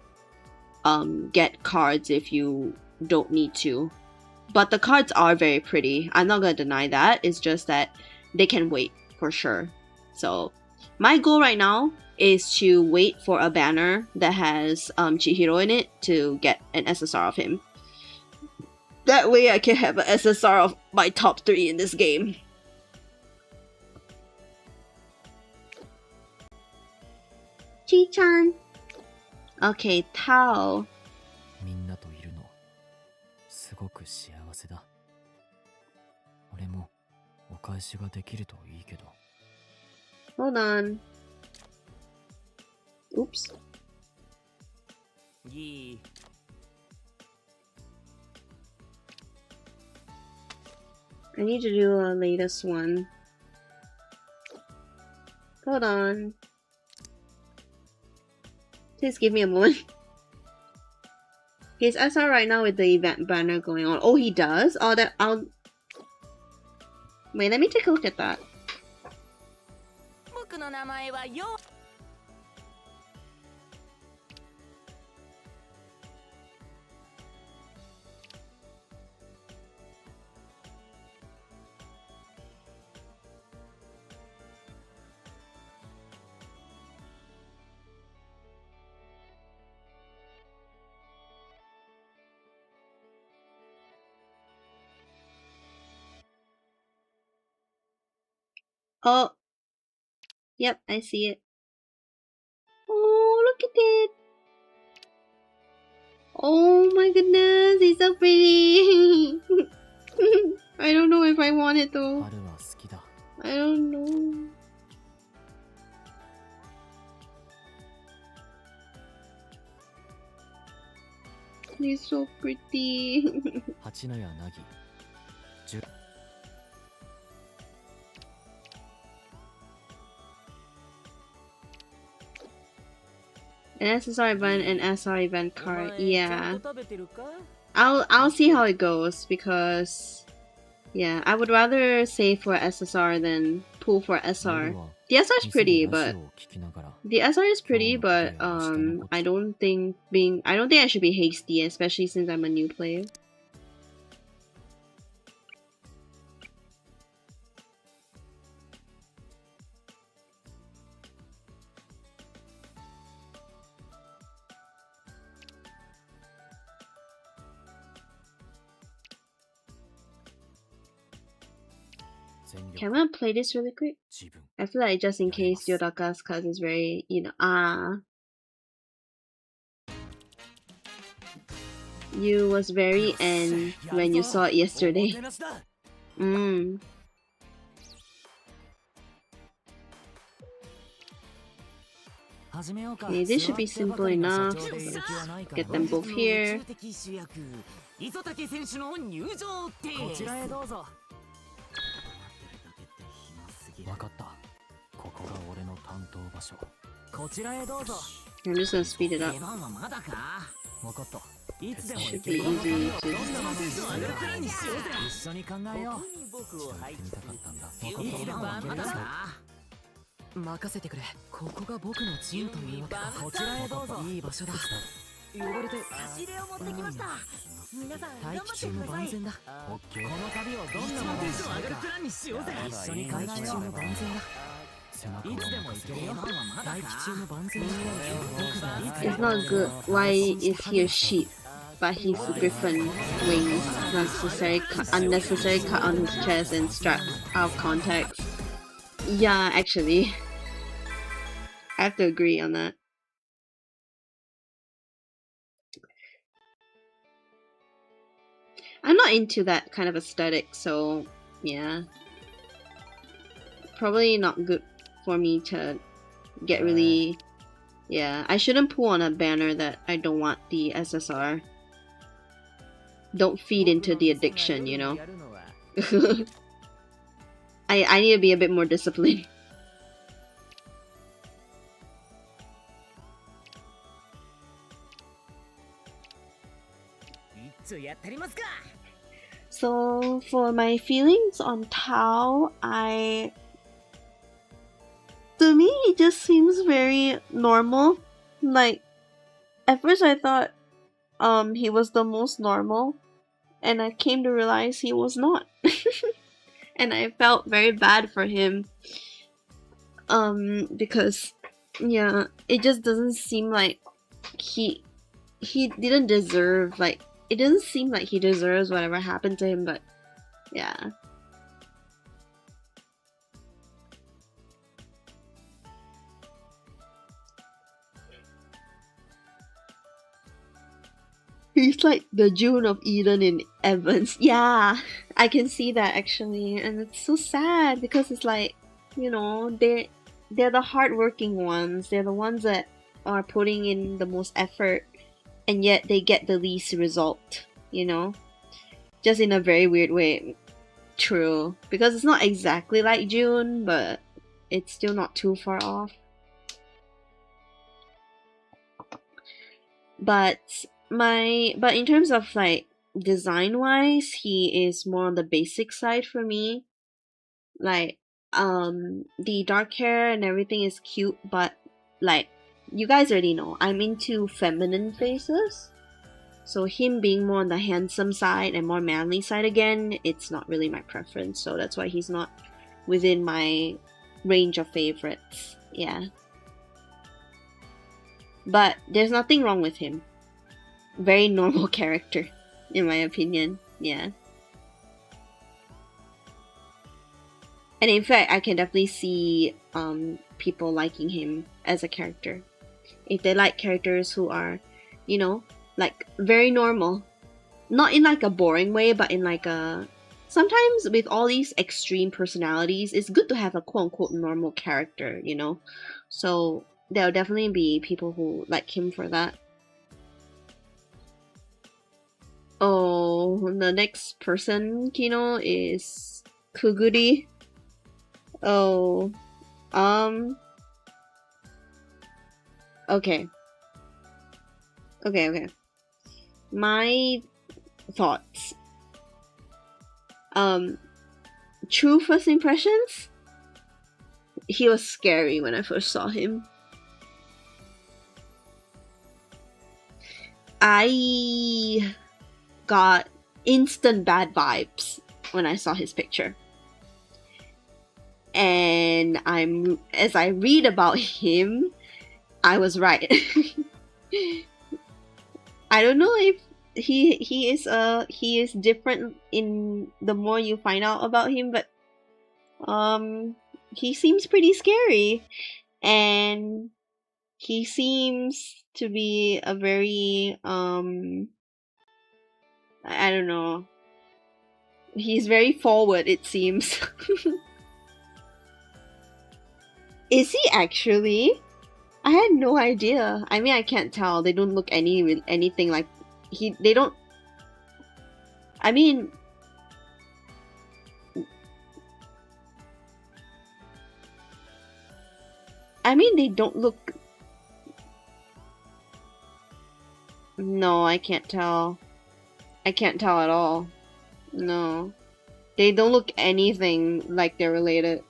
get cards if you don't need to. But the cards are very pretty. I'm not gonna deny that. It's just that they can wait for sure. So my goal right now is to wait for a banner that has Chihiro in it to get an SSR of him. That way I can have an SSR of my top 3 in this game. Chi-chan. Okay, Tao. みんなといるのすごく幸せだ。俺もお返しができるといいけど。Hold on. Oops. Gee. I need to do a latest one. Hold on. Please give me a moment. He's SR right now with the event banner going on. Oh, he does? Oh, that I'll... Wait, let me take a look at that. Oh. Yep, I see it. Oh, look at it. Oh my goodness, he's so pretty. I don't know if I want it though. I don't know. He's so pretty. An SSR event and SR event card. Yeah. I'll see how it goes, because yeah, I would rather save for SSR than pull for SR. The SR is pretty, but I don't think I should be hasty, especially since I'm a new player. Can I play this really quick? I feel like just in case Yodaka's cause is very, you know, You was very end when you saw it yesterday. Okay, this should be simple enough. Get them both here. 磯竹選手の入場ってこちらへどうぞ分かった。ここが俺の担当場所。こちらへどうぞ I'm just gonna speed it up. 出番はまだか分かった。いつでも Should be easy to. 一緒に考えよう僕を配置するいつでもまだか任せてくれここが僕のチームというわけかこちらへどうぞいい場所だ呼ばれて差し入れを持ってきました皆さん待機中の万全だこの旅をどんなものにしようかプランにしようぜ一緒に考えよう中の万全だいつでも行けるよ待機中の万全だ It's not good. Why is he a sheep? But he's griffin wings. Unnecessary cut on his chest and straps out of context. Yeah, actually. I have to agree on that. I'm not into that kind of aesthetic, so yeah. Probably not good for me to get really... Yeah, I shouldn't pull on a banner that I don't want the SSR. Don't feed into the addiction, you know? I need to be a bit more disciplined. So for my feelings on Tao, to me it just seems very normal. Like at first I thought he was the most normal, and I came to realize he was not. And I felt very bad for him. Because yeah, it just doesn't seem like he didn't deserve, like, it doesn't seem like he deserves whatever happened to him, but yeah. He's like the June of Eden in Evans. Yeah, I can see that actually, and it's so sad because it's like, you know, they're the hardworking ones. They're the ones that are putting in the most effort, and yet they get the least result, you know? Just in a very weird way. True. Because it's not exactly like June, but it's still not too far off. But in terms of like design wise, he is more on the basic side for me. Like the dark hair and everything is cute, but like, you guys already know, I'm into feminine faces. So him being more on the handsome side and more manly side again, it's not really my preference. So that's why he's not within my range of favorites. Yeah. But there's nothing wrong with him. Very normal character, in my opinion. Yeah. And in fact, I can definitely see people liking him as a character. If they like characters who are, you know, like very normal. Not in like a boring way, but in like a... Sometimes with all these extreme personalities, it's good to have a quote-unquote normal character, you know? So there'll definitely be people who like him for that. Oh, the next person, Kino, is Kuguri. Oh, okay. My thoughts. True first impressions? He was scary when I first saw him. I got instant bad vibes when I saw his picture. And as I read about him, I was right. I don't know if he is different in the more you find out about him, but he seems pretty scary, and he seems to be a very I don't know. He's very forward, it seems. Is he actually? I had no idea. I mean, I can't tell. They don't look anything like they don't. I mean, they don't look. No, I can't tell. I can't tell at all. No, they don't look anything like they're related.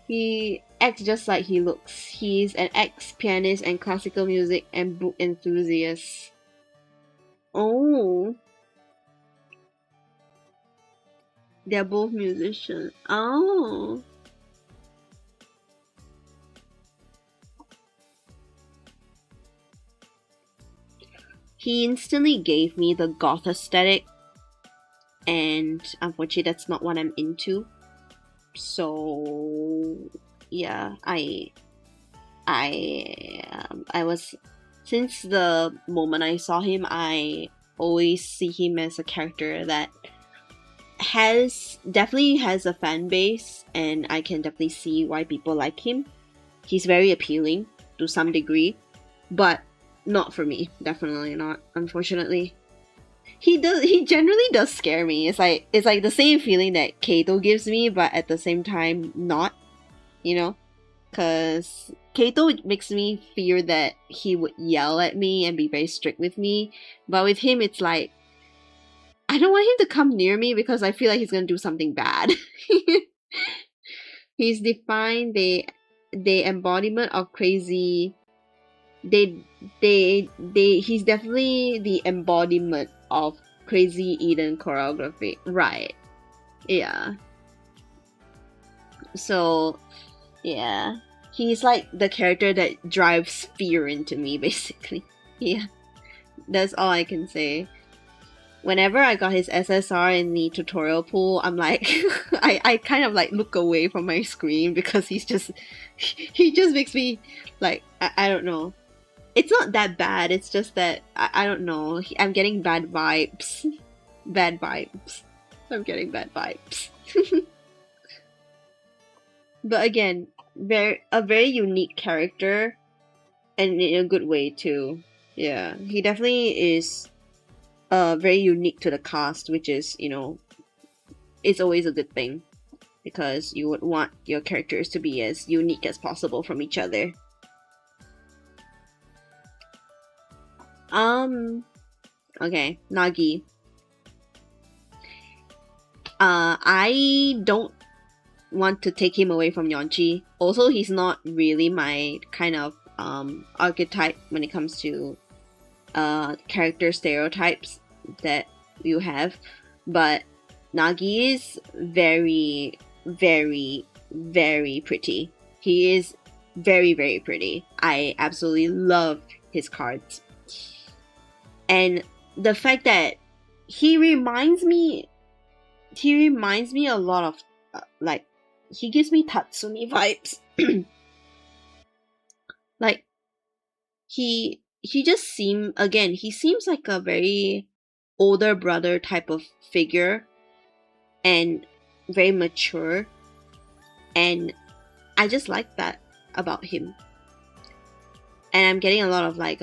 He acts just like he looks. He's an ex-pianist and classical music and book enthusiast. Oh. They're both musicians. Oh. He instantly gave me the goth aesthetic, and unfortunately that's not what I'm into. So yeah, I was, since the moment I saw him, I always see him as a character that definitely has a fan base, and I can definitely see why people like him. He's very appealing to some degree, but not for me. Definitely not, unfortunately. He generally does scare me. It's like the same feeling that Kato gives me, but at the same time not, you know? Cause Kato makes me fear that he would yell at me and be very strict with me, but with him it's like I don't want him to come near me because I feel like he's gonna do something bad. He's defined the embodiment of crazy. He's definitely the embodiment of crazy Eden choreography, right? Yeah. So, yeah, he's like the character that drives fear into me, basically. Yeah, that's all I can say. Whenever I got his SSR in the tutorial pool, I'm like, I kind of like look away from my screen because he just makes me like, I don't know. It's not that bad, it's just that, I don't know, I'm getting bad vibes. Bad vibes. I'm getting bad vibes. But again, a very unique character, and in a good way too. Yeah, he definitely is very unique to the cast, which is, you know, it's always a good thing, because you would want your characters to be as unique as possible from each other. Okay, Nagi. I don't want to take him away from Yeonchi. Also, he's not really my kind of archetype when it comes to character stereotypes that you have, but Nagi is very, very, very pretty. He is very, very pretty. I absolutely love his cards. And the fact that he reminds me a lot of like, he gives me Tatsumi vibes. Like, he just he seems like a very older brother type of figure, and very mature, and I just like that about him. And I'm getting a lot of like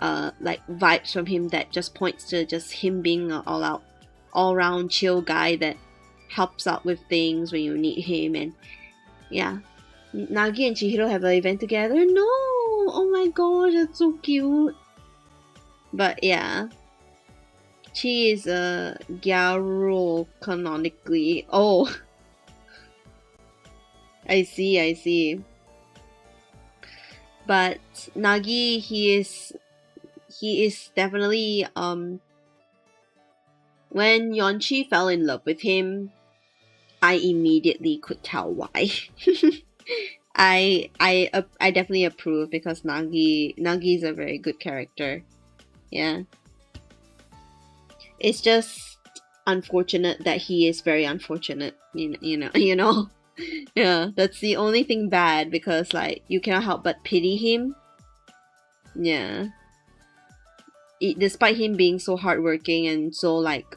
vibes from him that just points to just him being an all-round chill guy that helps out with things when you need him. And yeah, Nagi and Chihiro have an event together. No, oh my gosh, that's so cute. But yeah, Chi is a Gyaro canonically. Oh, I see. But Nagi, he is definitely when Yeonchi fell in love with him, I immediately could tell why. I definitely approve, because Nagi is a very good character. Yeah. It's just unfortunate that he is very unfortunate. You know. Yeah, that's the only thing bad, because like you cannot help but pity him. Yeah. Despite him being so hardworking and so like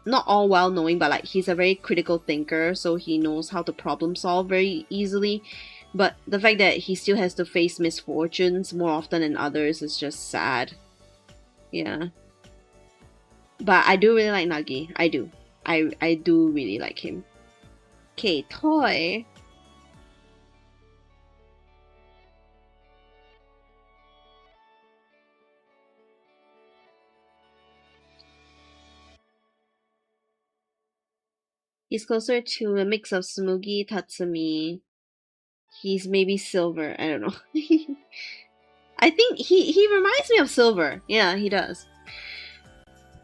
not all well knowing, but like he's a very critical thinker, so he knows how to problem solve very easily. But the fact that he still has to face misfortunes more often than others is just sad. Yeah. But I do really like Nagi. I do. I do really like him. Okay, Toy. He's closer to a mix of Smugi, Tatsumi. He's maybe Silver. I don't know. I think he reminds me of Silver. Yeah, he does.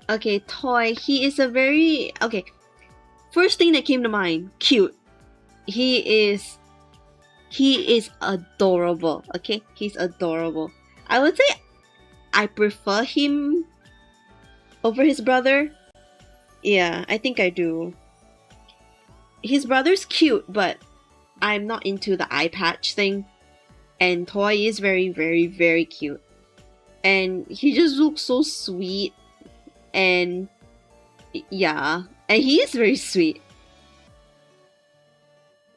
Okay, Toy. He is a very... Okay. First thing that came to mind. Cute. He is adorable. Okay? He's adorable. I would say I prefer him over his brother. Yeah, I think I do. His brother's cute, but I'm not into the eye patch thing. And Toy is very, very, very cute. And he just looks so sweet. And yeah, and he is very sweet.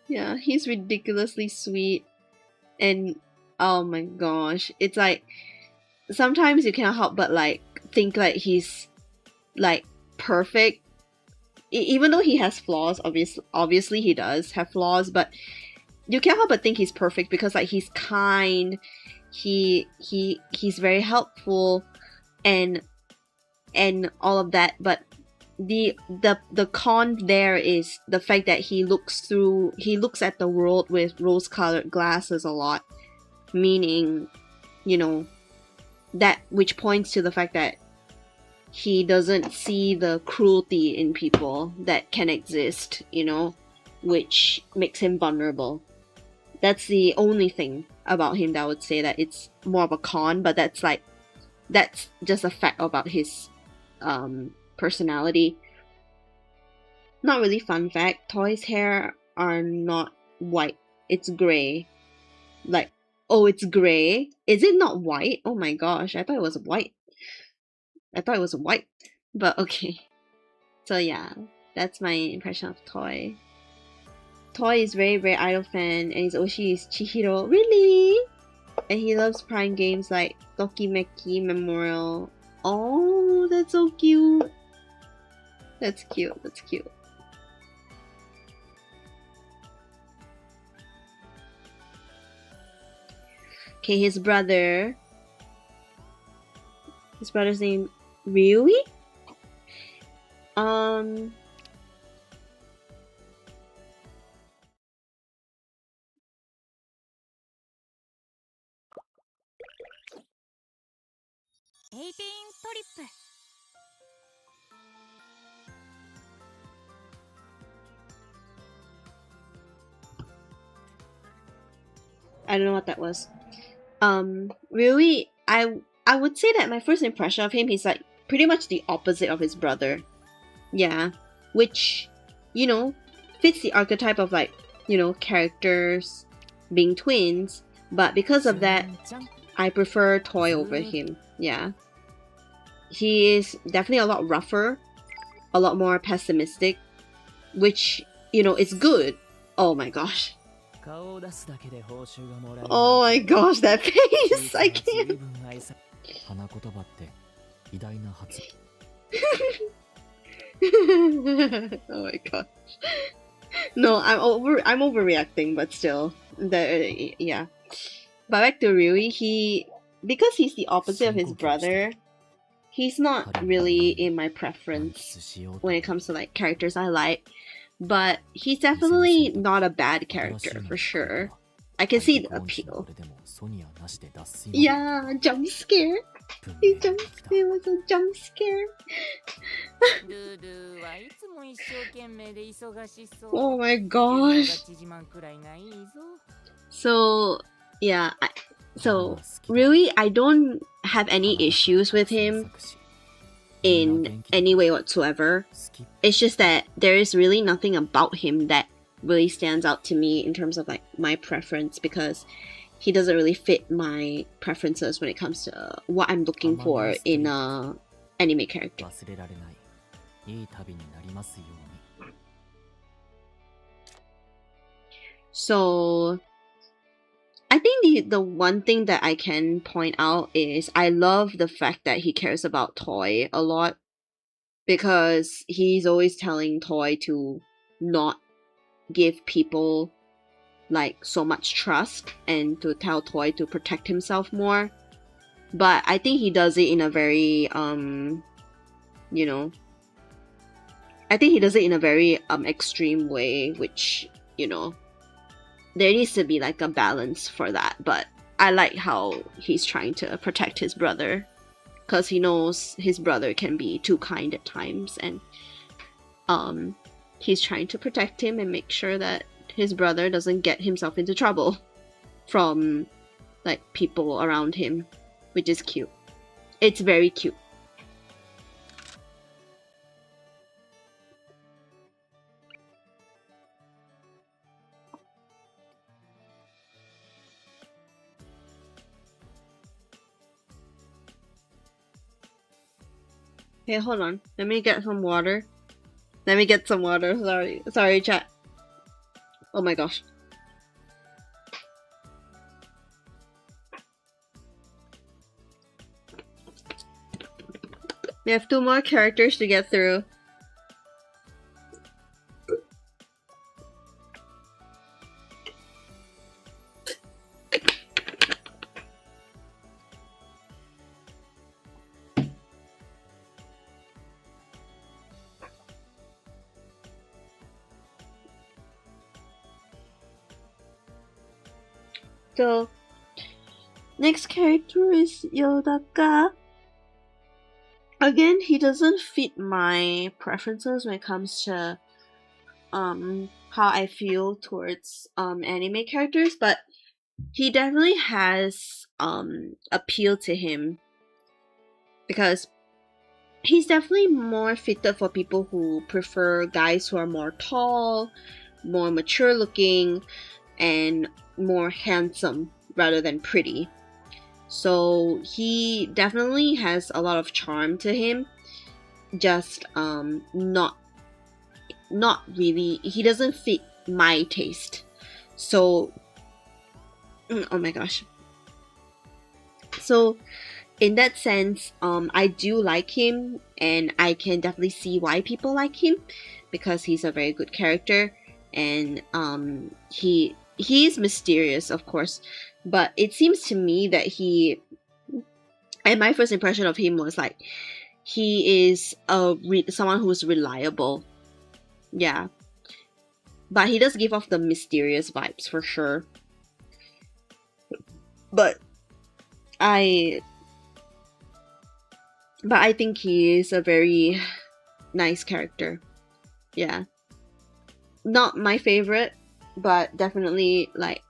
Yeah, he's ridiculously sweet. And oh my gosh, it's like sometimes you can't help but like think like he's like perfect. Even though he has flaws, obviously he does have flaws, but you can't help but think he's perfect because like he's kind, he's very helpful, and all of that. But the con there is the fact that he looks at the world with rose-colored glasses a lot, meaning, you know, that which points to the fact that he doesn't see the cruelty in people that can exist, you know, which makes him vulnerable. That's the only thing about him that I would say that it's more of a con, but that's just a fact about his personality. Not really fun fact. Toy's hair are not white. It's gray. Like, oh, it's gray? Is it not white? Oh my gosh, I thought it was white. But okay. So yeah, that's my impression of Toy. Toy is very, very idol fan, and his Oshi is Chihiro. Really? And he loves Prime games like Tokimeki Memorial. Oh, that's so cute. That's cute. Okay, his brother's name Ryui? I don't know what that was. Ryui, I would say that my first impression of him, he's like pretty much the opposite of his brother. Yeah, which, you know, fits the archetype of like, you know, characters being twins, but because of that, I prefer Toy over him. Yeah. He is definitely a lot rougher, a lot more pessimistic, which, you know, is good. Oh my gosh. Oh my gosh, that face! I can't. Oh my gosh. No, I'm overreacting, but still. Yeah. But back to Ryui, because he's the opposite of his brother, he's not really in my preference when it comes to like characters I like. But he's definitely not a bad character, for sure. I can see the appeal. Yeah, jump scare. It was a jump scare. Oh my gosh. So, yeah. So, really, I don't have any issues with him in any way whatsoever. It's just that there is really nothing about him that really stands out to me in terms of like my preference, because he doesn't really fit my preferences when it comes to what I'm looking for in a anime character. So think the one thing that I can point out is I love the fact that he cares about Toy a lot, because he's always telling Toy to not give people like so much trust and to tell Toy to protect himself more. But I think he does it in a very you know, I think he does it in a very extreme way, which, you know, there needs to be like a balance for that. But I like how he's trying to protect his brother, because he knows his brother can be too kind at times, and he's trying to protect him and make sure that his brother doesn't get himself into trouble from like people around him, which is cute. It's very cute. Hey, hold on. Let me get some water. Sorry, chat. Oh my gosh. We have 2 more characters to get through. So, next character is Yodaka. Again, he doesn't fit my preferences when it comes to how I feel towards anime characters, but he definitely has appeal to him, because he's definitely more fitted for people who prefer guys who are more tall, more mature looking, and more handsome rather than pretty. So he definitely has a lot of charm to him, just not really, he doesn't fit my taste. So oh my gosh. So in that sense, I do like him, and I can definitely see why people like him, because he's a very good character, and he's mysterious, of course, but it seems to me that and my first impression of him was like, he is someone who's reliable. Yeah. But he does give off the mysterious vibes for sure. But I think he is a very nice character. Yeah. Not my favorite, but definitely like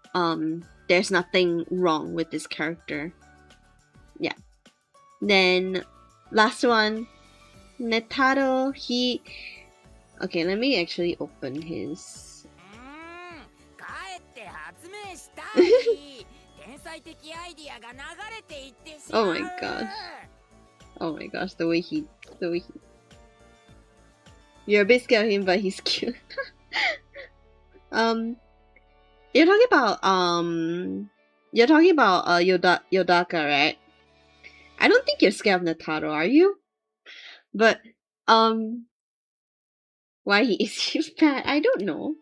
there's nothing wrong with this character. Yeah. Then last one, Netaro. Okay, let me actually open his Oh my god. Oh my gosh, the way he you're a bit scared of him, but he's cute. You're talking about Yodaka, right? I don't think you're scared of Netaro, are you? But why is he bad? I don't know.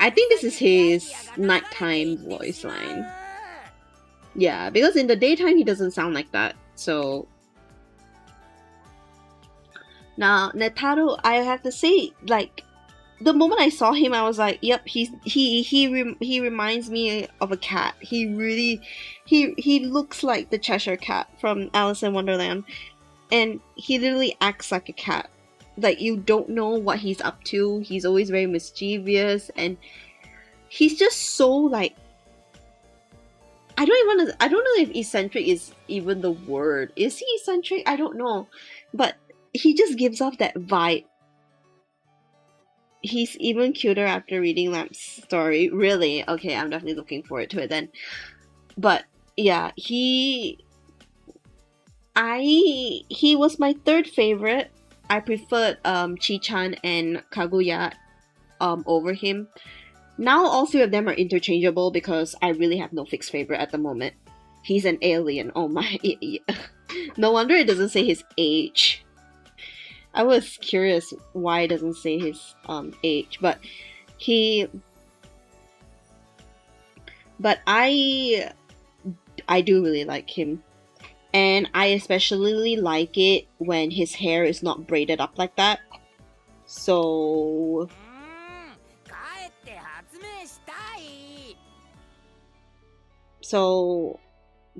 I think this is his nighttime voice line. Yeah, because in the daytime he doesn't sound like that. So now Netaro, I have to say, like, the moment I saw him, I was like, yep, he reminds me of a cat. He looks like the Cheshire Cat from Alice in Wonderland, and he literally acts like a cat. Like, you don't know what he's up to. He's always very mischievous, and he's just so like, I don't know if eccentric is even the word. Is he eccentric? I don't know, but he just gives off that vibe. He's even cuter after reading Lamp's story. Really? Okay, I'm definitely looking forward to it then. But yeah, he was my third favorite. I preferred Chi-chan and Kaguya over him. Now all three of them are interchangeable because I really have no fixed favorite at the moment. He's an alien. Oh my. No wonder it doesn't say his age. I was curious why it doesn't say his age, but I do really like him. And I especially like it when his hair is not braided up like that. So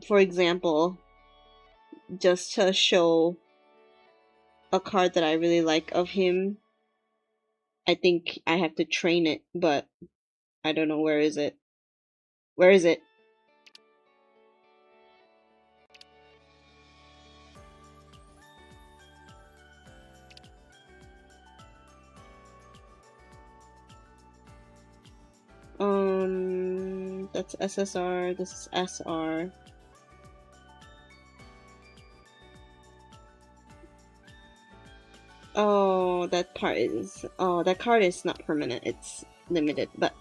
for example, just to show a card that I really like of him, I think I have to train it, but I don't know, where is it? Where is it? That's SSR, this is SR. Oh, that card is not permanent, it's limited, but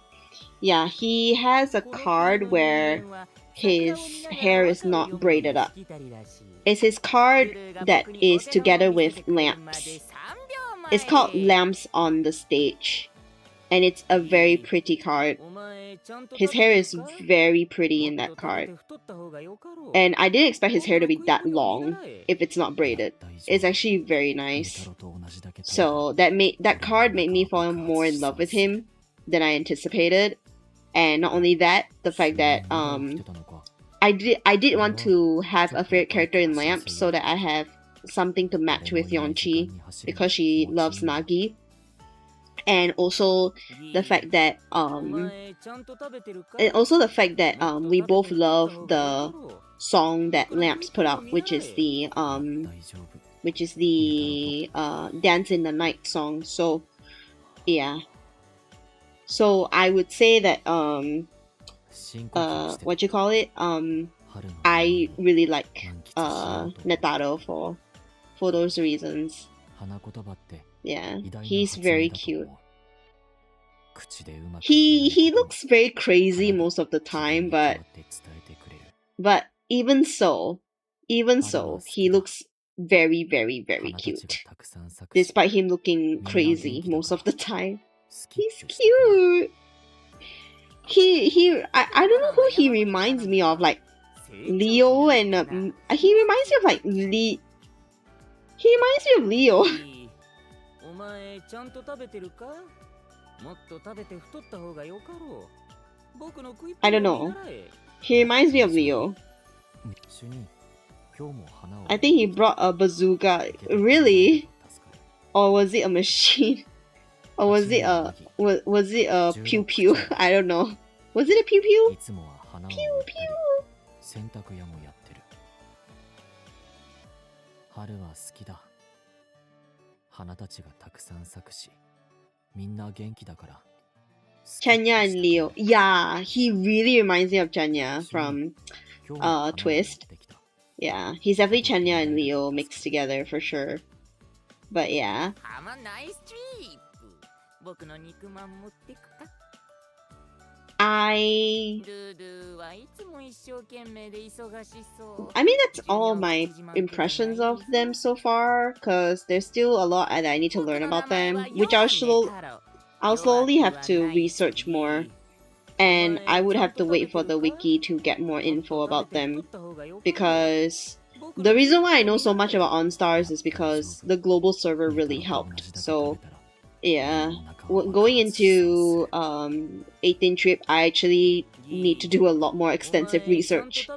yeah, he has a card where his hair is not braided up. It's his card that is together with lamps. It's called Lamps on the Stage. And it's a very pretty card. His hair is very pretty in that card. And I didn't expect his hair to be that long if it's not braided. It's actually very nice. So that card made me fall more in love with him than I anticipated. And not only that, the fact that I did want to have a favorite character in Lamps so that I have something to match with Yeonchi because she loves Nagi. And also the fact that we both love the song that Lamps put out, which is the Dance in the Night song. So yeah. So I would say that what you call it? I really like Netaro for those reasons. Yeah, he's very cute. He looks very crazy most of the time, but even so, he looks very, very, very cute. Despite him looking crazy most of the time. He's cute. I don't know who he reminds me of, like Leo, and he reminds me of like He reminds me of Leo. I don't know. He reminds me of Leo. I think he brought a bazooka. Really? Or was it a machine? Or was it a pew pew? I don't know. Was it a pew pew? Pew pew. 花たちがたくさん咲くし、みんな元気だから。Chanya and Leo. Yeah, he really reminds me of Chanya from Twist. Yeah, he's definitely Chanya and Leo mixed together for sure. But yeah. I mean, that's all my impressions of them so far, because there's still a lot that I need to learn about them, which I'll slowly have to research more, and I would have to wait for the wiki to get more info about them, because the reason why I know so much about OnStars is because the global server really helped. So yeah, going into 18th trip, I actually need to do a lot more extensive research.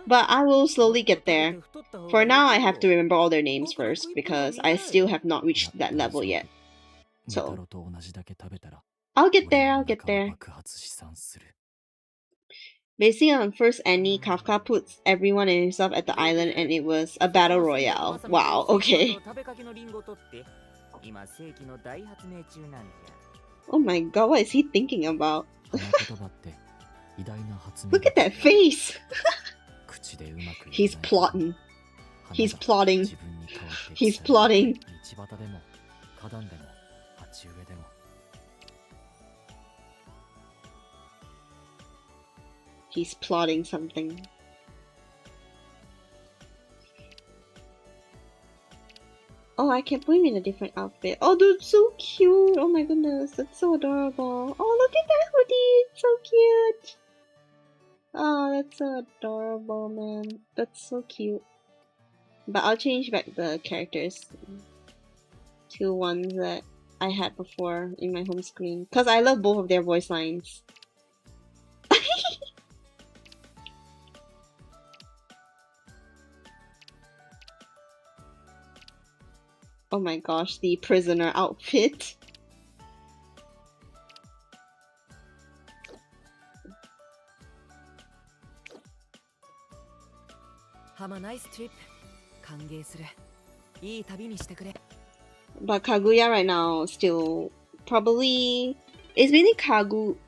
But I will slowly get there. For now, I have to remember all their names first, because I still have not reached that level yet. So I'll get there. Basically on first Annie, Kafka puts everyone and himself at the island and it was a battle royale. Wow, okay. Oh my god, what is he thinking about? Look at that face! He's plotting. He's plotting. He's plotting. He's plotting something. Oh, I can't believe in a different outfit. Oh, that's so cute. Oh my goodness, that's so adorable. Oh, look at that hoodie. It's so cute. Oh, that's so adorable, man. That's so cute. But I'll change back the characters to ones that I had before in my home screen. Because I love both of their voice lines. Oh my gosh, the prisoner outfit. Have a nice trip. 歓迎する。いい旅にしてくれ。 But Kaguya right now still probably it's really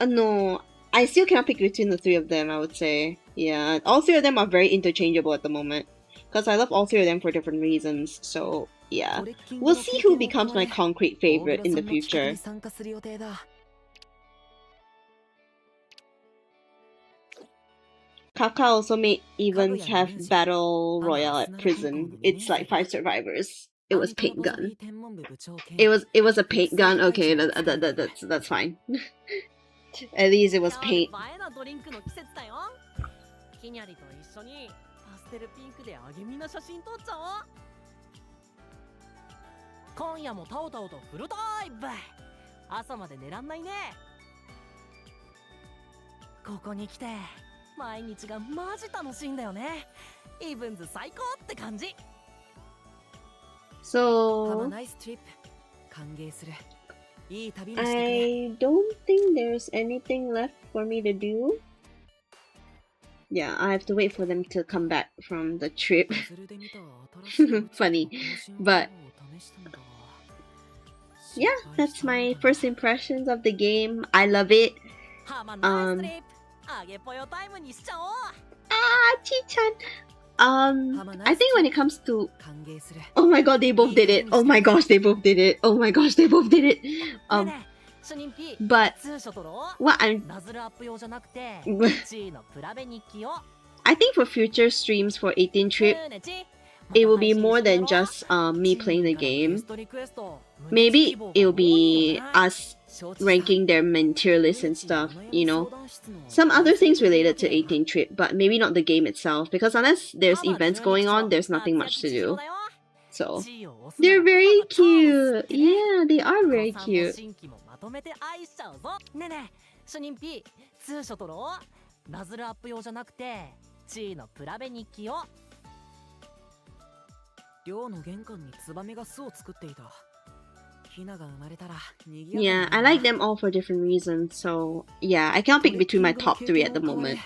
no, I still cannot pick between the three of them, I would say. Yeah, all three of them are very interchangeable at the moment. Because I love all three of them for different reasons, so yeah. We'll see who becomes my concrete favorite in the future. Kafka also made events have battle royale at prison. It's like 5 survivors. It was paint gun. It was a paint gun. Okay, that's fine. At least it was paint. ひにゃりと一緒にパステルピンクであげみな写真撮っちゃおう。今夜もタオタオとフルタイム。朝まで寝らんないね。ここに来て毎日がマジ楽しいんだよね。イブンズ最高って感じ。So Have a nice trip. 歓迎する。いい旅にしてくれ。I don't think there's anything left for me to do. Yeah, I have to wait for them to come back from the trip. Funny. But yeah, that's my first impressions of the game. I love it. Chi-chan. I think when it comes to... Oh my god, they both did it. Oh my gosh, they both did it. Oh my gosh, they both did it. But what I'm... I think for future streams for 18 Trip, it will be more than just me playing the game. Maybe it will be us ranking their main tier list and stuff, you know. Some other things related to 18 Trip, but maybe not the game itself, because unless there's events going on, there's nothing much to do. So, they're very cute. Yeah, they are very cute. Yeah, I like them all for different reasons, so yeah, I can't pick between my top 3 at the moment.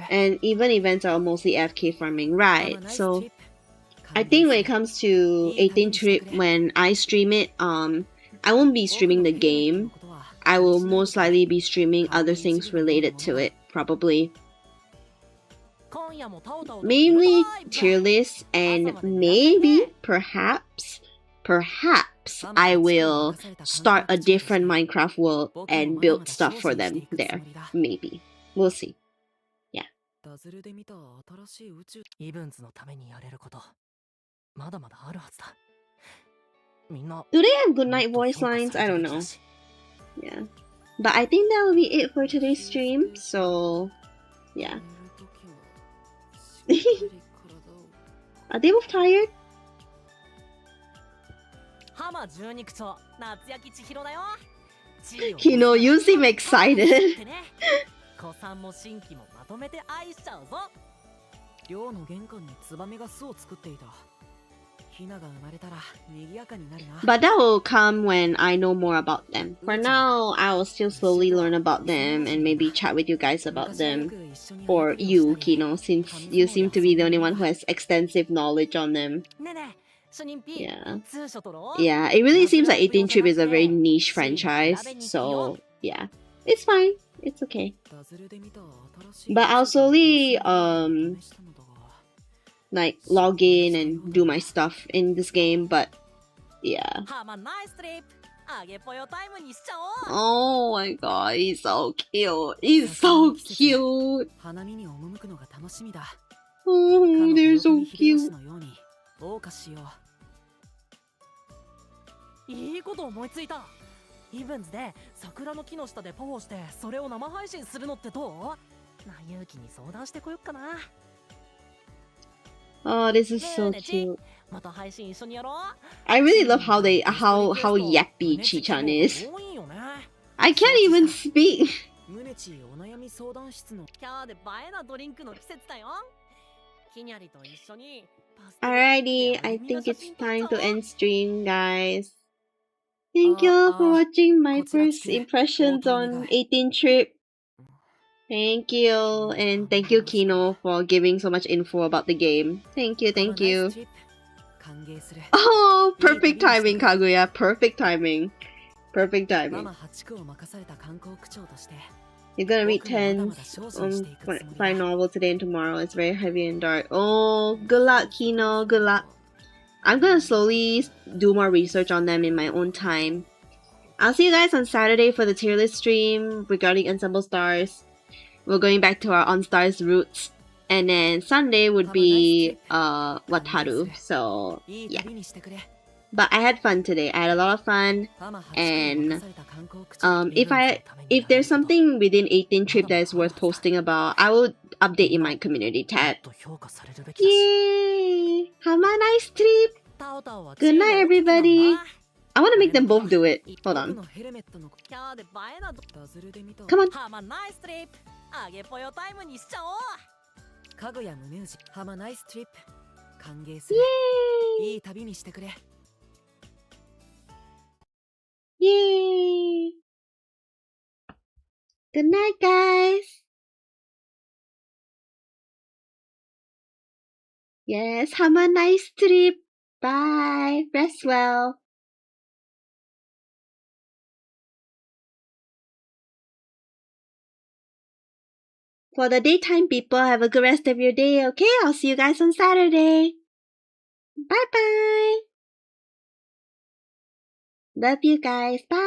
And even events are mostly FK farming, right? So I think when it comes to 18 Trip, when I stream it, I won't be streaming the game. I will most likely be streaming other things related to it, probably. Mainly tier lists, and maybe, perhaps, I will start a different Minecraft world and build stuff for them there. Maybe. We'll see. Yeah. Do they have good night voice lines? I don't know. Yeah. But I think that will be it for today's stream, so yeah. Are they both tired? Hino, you seem excited. But that will come when I know more about them. For now, I will still slowly learn about them and maybe chat with you guys about them. Or you, Kino, since you seem to be the only one who has extensive knowledge on them. Yeah. Yeah, it really seems like 18 Trip is a very niche franchise, so yeah. It's fine. It's okay. But I'll slowly like log in and do my stuff in this game, but yeah. あげぽよタイムにしちゃおう。 Oh my god, he's so cute. He's so cute. 花見に赴くのが楽しみだ。 Oh, they're so 秀 cute. 吉のように謳歌しよう。いいこと思いついた。イブンズで桜の木の下でパフォーしてそれを生配信するのってどう？なゆうきに相談してこよっかな。 Oh, this is ね so えねえち cute. また配信一緒にやろう。 I really love how yappy Chi-chan is. 多いよね。 I can't even speak. 宗地お悩み相談室の今日で映えなドリンクの季節だよ。きにゃりと一緒にパステル Alrighty, I think it's time to end stream, guys. Thank you for watching my first impressions on 18 trip. Thank you, and thank you Kino for giving so much info about the game. Thank you, thank you. 歓迎する。 Oh, perfect timing, Kaguya. Perfect timing. Perfect マ timing. マ8区を任された観光区長として You're gonna read 僕もまだま 10だ精進していくつもりだ。 fine novel today and tomorrow. It's very heavy and dark. Oh, good luck, Kino. Good luck. I'm gonna slowly do more research on them in my own time. I'll see you guys on Saturday for the tier list stream regarding Ensemble Stars. We're going back to our On Stars roots. And then Sunday would be Wataru. So いい yeah. 旅にしてくれ。 But I had fun today. I had a lot of fun. ママ8区を And 任された観光区長 if there's something within 18 trip that is worth posting about, I will update in my community tab. と評価されるべきだし。 Yay! Have a nice trip! タオタオは Good night, everybody! I want to make them both do it. Hold 僕 on. のヘルメットの今日で映えなドダズルで見た Come on. ハマナイストリップ。あげぽよタイムにしちゃおう。かぐや宗氏ハマナイストリップ歓迎する。 Yay! いい旅にしてくれ。 Yay! Good night, guys! Yes, have a nice trip! Bye! Rest well! For the daytime people, have a good rest of your day, okay? I'll see you guys on Saturday! Bye-bye! Love you guys, bye!